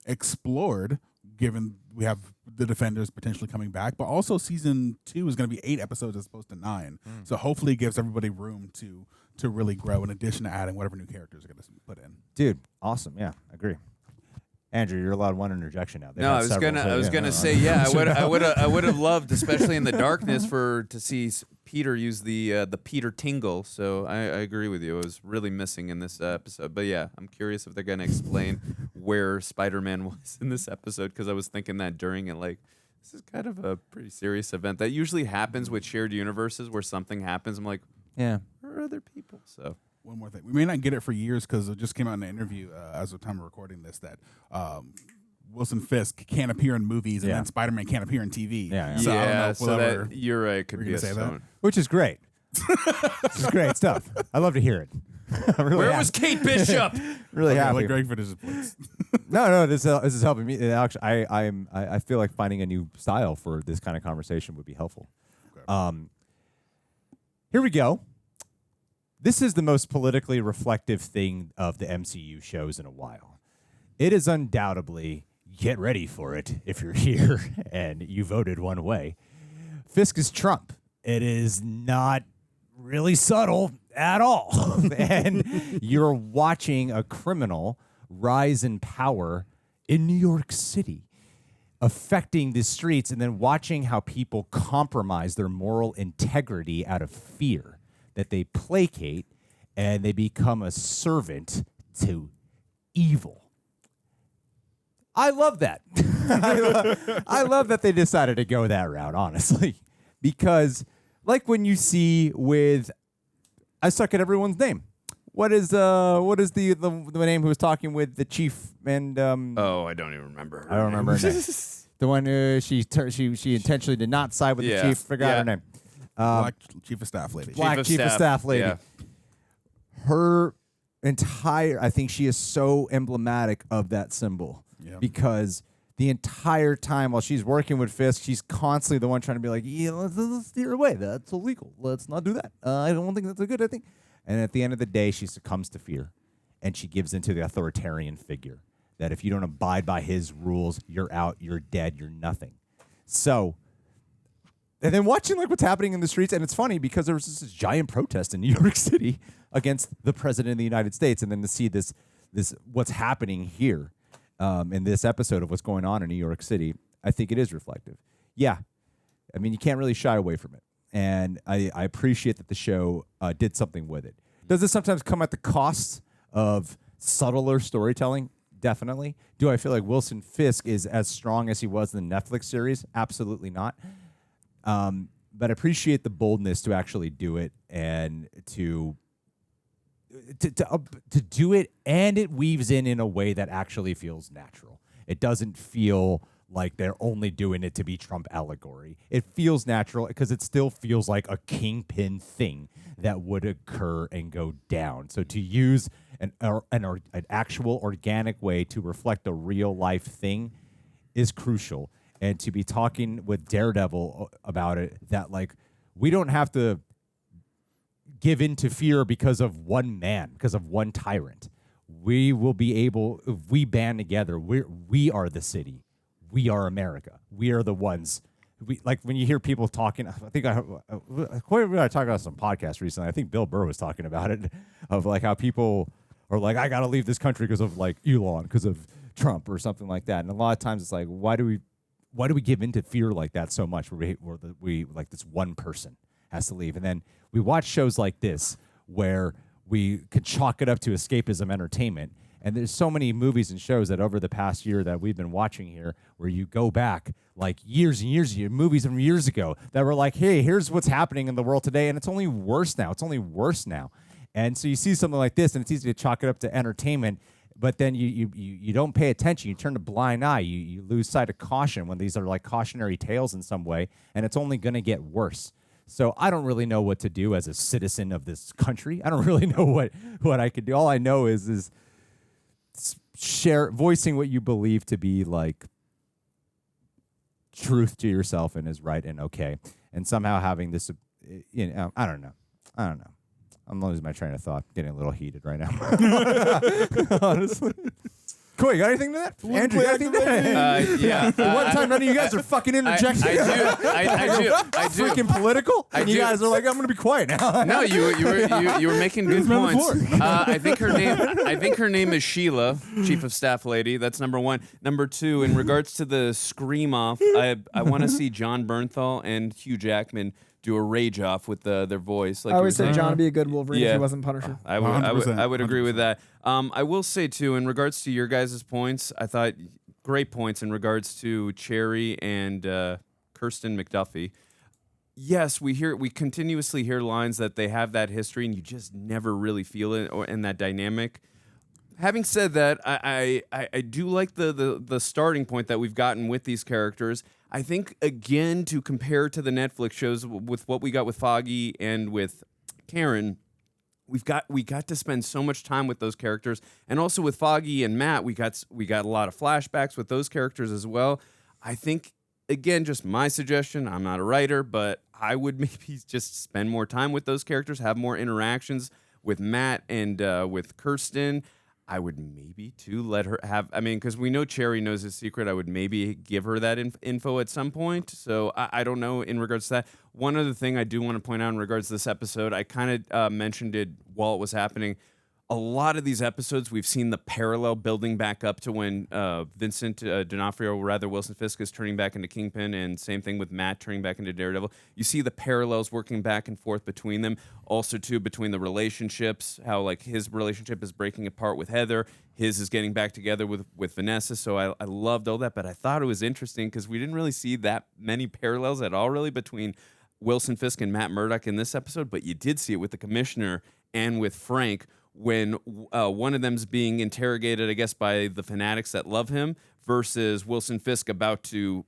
explored. Given we have the Defenders potentially coming back, but also season 2 is going to be 8 episodes as opposed to 9. So hopefully it gives everybody room to really grow in addition to adding whatever new characters are going to put in. Dude, awesome. Yeah, agree. Andrew, you're allowed one interjection now. No, I was gonna say, yeah, I would have loved, especially in the darkness, to see Peter use the Peter tingle. So I agree with you. It was really missing in this episode. But yeah, I'm curious if they're gonna explain where Spider-Man was in this episode, because I was thinking that during it, like, this is kind of a pretty serious event that usually happens with shared universes where something happens. I'm like, yeah, where are other people? So. One more thing. We may not get it for years because it just came out in an interview as of the time of recording this that Wilson Fisk can't appear in movies and then Spider-Man can't appear in TV. So I don't know if we'll ever, you're right. Could be a stone. Which is great. This is great stuff. I love to hear it. Really Where was Kate Bishop? Really happy. Like Greg Fittis, please. No, this is helping me. Actually, I feel like finding a new style for this kind of conversation would be helpful. Okay. Here we go. This is the most politically reflective thing of the MCU shows in a while. It is undoubtedly, get ready for it if you're here and you voted one way. Fisk is Trump. It is not really subtle at all. And you're watching a criminal rise in power in New York City, affecting the streets, and then watching how people compromise their moral integrity out of fear, that they placate and they become a servant to evil. I love that. I love that they decided to go that route, honestly, because like when you see with, I suck at everyone's name. What is the name who was talking with the chief and oh, I don't even remember. I don't remember her name. The one she intentionally did not side with the chief. Forgot her name. Black Chief of Staff lady. Black Chief of Staff lady. Yeah. Her entire, I think she is so emblematic of that symbol because the entire time while she's working with Fisk, she's constantly the one trying to be like, yeah, let's steer away. That's illegal. Let's not do that. I don't think that's a good thing. And at the end of the day, she succumbs to fear and she gives into the authoritarian figure that if you don't abide by his rules, you're out, you're dead, you're nothing. So, and then watching like what's happening in the streets, and it's funny because there was this giant protest in New York City against the president of the United States, and then to see this what's happening here in this episode of what's going on in New York City, I think it is reflective. Yeah, I mean you can't really shy away from it, and I appreciate that the show did something with it. Does this sometimes come at the cost of subtler storytelling? Definitely. Do I feel like Wilson Fisk is as strong as he was in the Netflix series? Absolutely not. But I appreciate the boldness to actually do it and to do it, and it weaves in a way that actually feels natural. It doesn't feel like they're only doing it to be Trump allegory. It feels natural because it still feels like a Kingpin thing that would occur and go down. So to use an actual organic way to reflect a real life thing is crucial. And to be talking with Daredevil about it, that like we don't have to give in to fear because of one man, because of one tyrant. We will be able, if we band together, we are the city. We are America. We are the ones. We, like when you hear people talking, I think I talked about some podcast recently. I think Bill Burr was talking about it, of like how people are like, I got to leave this country because of like Elon, because of Trump or something like that. And a lot of times it's like, why do we give into fear like that so much? Where we like this one person has to leave, and then we watch shows like this where we could chalk it up to escapism entertainment. And there's so many movies and shows that over the past year that we've been watching here, where you go back like years and years, movies from years ago that were like, hey, here's what's happening in the world today, and it's only worse now. And so you see something like this, and it's easy to chalk it up to entertainment. But then you don't pay attention. You turn a blind eye. You lose sight of caution when these are like cautionary tales in some way, and it's only going to get worse. So I don't really know what to do as a citizen of this country. I don't really know what I could do. All I know is voicing what you believe to be like truth to yourself and is right and okay, and somehow having this. I don't know. I'm losing my train of thought. Getting a little heated right now. Honestly. Coy, you got anything to that? Andrew, you got anything to that? Yeah. One time none of you guys are fucking interjecting. I do. Freaking political. I And you do. guys are like, I'm going to be quiet now. No, you were making good points. I think her name is Sheila, Chief of Staff lady. That's number one. Number two, in regards to the scream off, I want to see John Bernthal and Hugh Jackman do a rage off with their voice. Like I always said John would be a good Wolverine if he wasn't Punisher. I would agree with that. I will say too, in regards to your guys' points, I thought great points in regards to Cherry and Kirsten McDuffie. Yes, we continuously hear lines that they have that history, and you just never really feel it in that dynamic. Having said that, I do like the starting point that we've gotten with these characters. I think, again, to compare to the Netflix shows with what we got with Foggy and with Karen, we got to spend so much time with those characters, and also with Foggy and Matt, we got a lot of flashbacks with those characters as well. I think, again, just my suggestion. I'm not a writer, but I would maybe just spend more time with those characters, have more interactions with Matt and with Kirsten. I would maybe, too, let her have... I mean, because we know Cherry knows his secret. I would maybe give her that info at some point. So I don't know in regards to that. One other thing I do want to point out in regards to this episode, I kind of mentioned it while it was happening. A lot of these episodes, we've seen the parallel building back up to when Vincent D'Onofrio, or rather Wilson Fisk, is turning back into Kingpin, and same thing with Matt turning back into Daredevil. You see the parallels working back and forth between them. Also, too, between the relationships, how like his relationship is breaking apart with Heather, his is getting back together with Vanessa. So I loved all that, but I thought it was interesting because we didn't really see that many parallels at all, really, between Wilson Fisk and Matt Murdock in this episode, but you did see it with the Commissioner and with Frank, when one of them's being interrogated, I guess, by the fanatics that love him versus Wilson Fisk about to,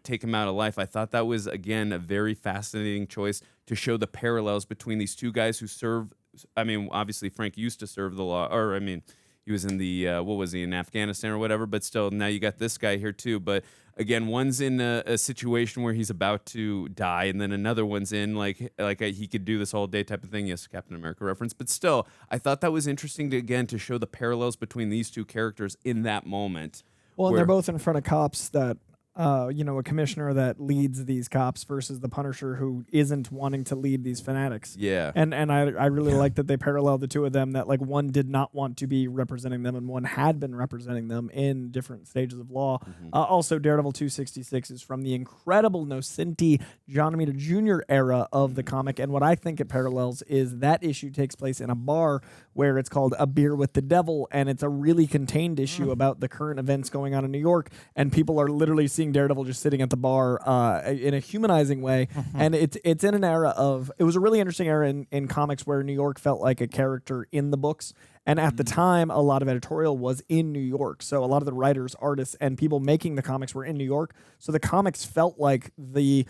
take him out of life. I thought that was, again, a very fascinating choice to show the parallels between these two guys who serve. I mean, obviously, Frank used to serve the law, or I mean, he was in the, in Afghanistan or whatever, but still, now you got this guy here too. But again, one's in a situation where he's about to die, and then another one's in like he could do this all day type of thing. Yes, Captain America reference, but still, I thought that was interesting to show the parallels between these two characters in that moment. Well, and they're both in front of cops that, a commissioner that leads these cops versus the Punisher who isn't wanting to lead these fanatics. Yeah. And I really like that they parallel the two of them, that like one did not want to be representing them and one had been representing them in different stages of law. Mm-hmm. Also, Daredevil 266 is from the incredible Nocenti John Romita Jr. era of the comic. And what I think it parallels is that issue takes place in a bar where it's called A Beer with the Devil. And it's a really contained issue about the current events going on in New York. And people are literally seeing Daredevil just sitting at the bar in a humanizing way. And it's in an era of... It was a really interesting era in comics where New York felt like a character in the books. And at the time, a lot of editorial was in New York. So a lot of the writers, artists, and people making the comics were in New York. So the comics felt like the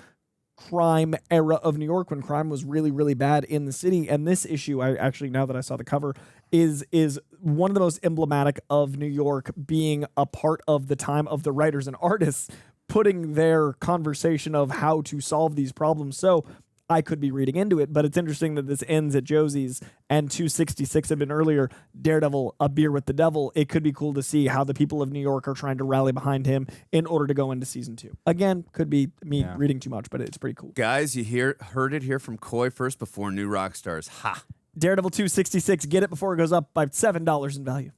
crime era of New York when crime was really, really bad in the city. And this issue, I actually, now that I saw the cover, is one of the most emblematic of New York being a part of the time of the writers and artists putting their conversation of how to solve these problems. So I could be reading into it, but it's interesting that this ends at Josie's and 266 had been earlier. Daredevil, A Beer with the Devil. It could be cool to see how the people of New York are trying to rally behind him in order to go into season 2. Again, could be me reading too much, but it's pretty cool. Guys, you heard it here from Coy first before New Rockstars. Ha! Daredevil 266. Get it before it goes up by $7 in value.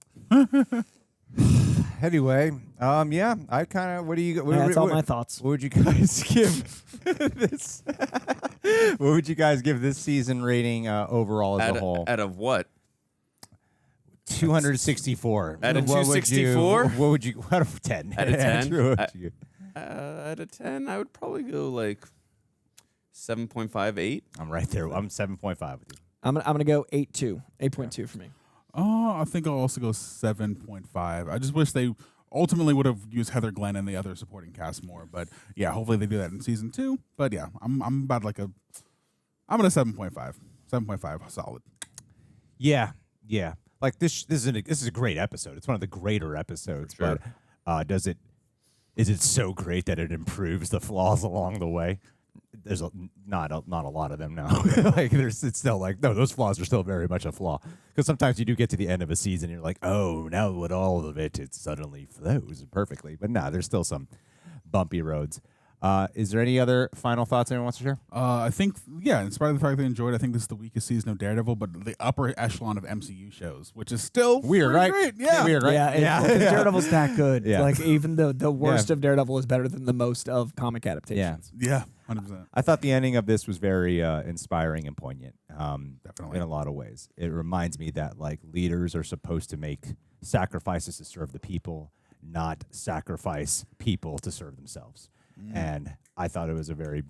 Anyway, I kind of. What do you? That's all my thoughts. What would you guys give this? What would you guys give this season rating overall as a whole? Out of what? 264. Out of 264? What would you? Out of 10? Out of 10? Andrew, Out of 10, I would probably go like 7.58. I'm right there. I'm 7.5 with you. I'm gonna go 8.2 for me. Oh, I think I'll also go 7.5. I just wish they ultimately would have used Heather Glenn and the other supporting cast more. But yeah, hopefully they do that in season 2. But yeah, I'm about I'm at a 7.5. 7.5 solid. Yeah. Like this is a great episode. It's one of the greater episodes. Sure. But is it so great that it improves the flaws along the way? there's not a lot of them now. Like it's still like, no, those flaws are still very much a flaw. Because sometimes you do get to the end of a season, and you're like, oh, now with all of it suddenly flows perfectly. But nah, there's still some bumpy roads. Is there any other final thoughts anyone wants to share? I think, in spite of the fact that I enjoyed, I think this is the weakest season of Daredevil, but the upper echelon of MCU shows, which is still weird, right? Great. Yeah, weird, right? Yeah, Daredevil's that good. Yeah. Like even the worst of Daredevil is better than the most of comic adaptations. Yeah, 100%. I thought the ending of this was very inspiring and poignant. Definitely. In a lot of ways. It reminds me that like leaders are supposed to make sacrifices to serve the people, not sacrifice people to serve themselves. And I thought it was a very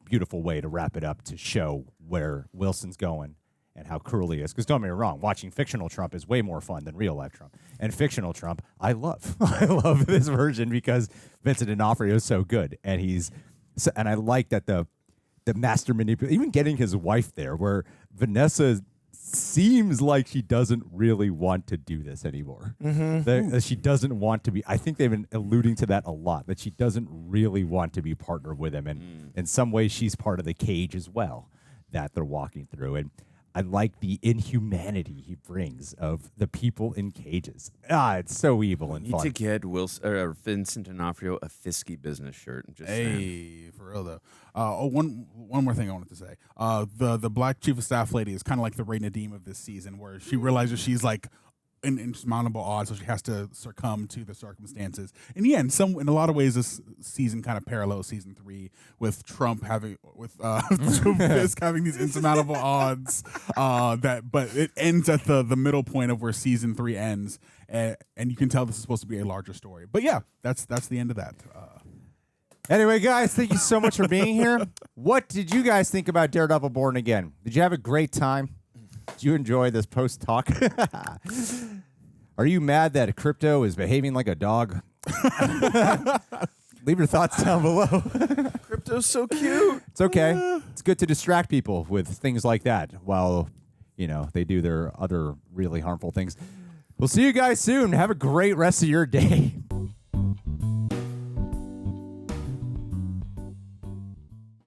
beautiful way to wrap it up, to show where Wilson's going and how cruel he is. Because don't get me wrong, watching fictional Trump is way more fun than real life Trump. And fictional Trump, I love. I love this version because Vincent D'Onofrio is so good, and and I like that the master manipulator, even getting his wife there, where Vanessa seems like she doesn't really want to do this anymore. That she doesn't want to be. I think they've been alluding to that a lot, that she doesn't really want to be partnered with him. And in some ways, she's part of the cage as well that they're walking through. And I like the inhumanity he brings of the people in cages. It's so evil and fun. Need to get Vincent D'Onofrio a Fisky business shirt. Just saying. For real though. One more thing I wanted to say. The black chief of staff lady is kind of like the Ray Nadeem of this season, where she realizes she's like in insurmountable odds, so she has to succumb to the circumstances. And yeah, in a lot of ways, this season kind of parallels season 3 with Trump Fisk having these insurmountable odds. But it ends at the middle point of where season 3 ends, and you can tell this is supposed to be a larger story. But yeah, that's the end of that. Anyway, guys, thank you so much for being here. What did you guys think about Daredevil Born Again? Did you have a great time? Did you enjoy this post talk? Are you mad that crypto is behaving like a dog? Leave your thoughts down below. Crypto's so cute. It's okay. It's good to distract people with things like that while, they do their other really harmful things. We'll see you guys soon. Have a great rest of your day.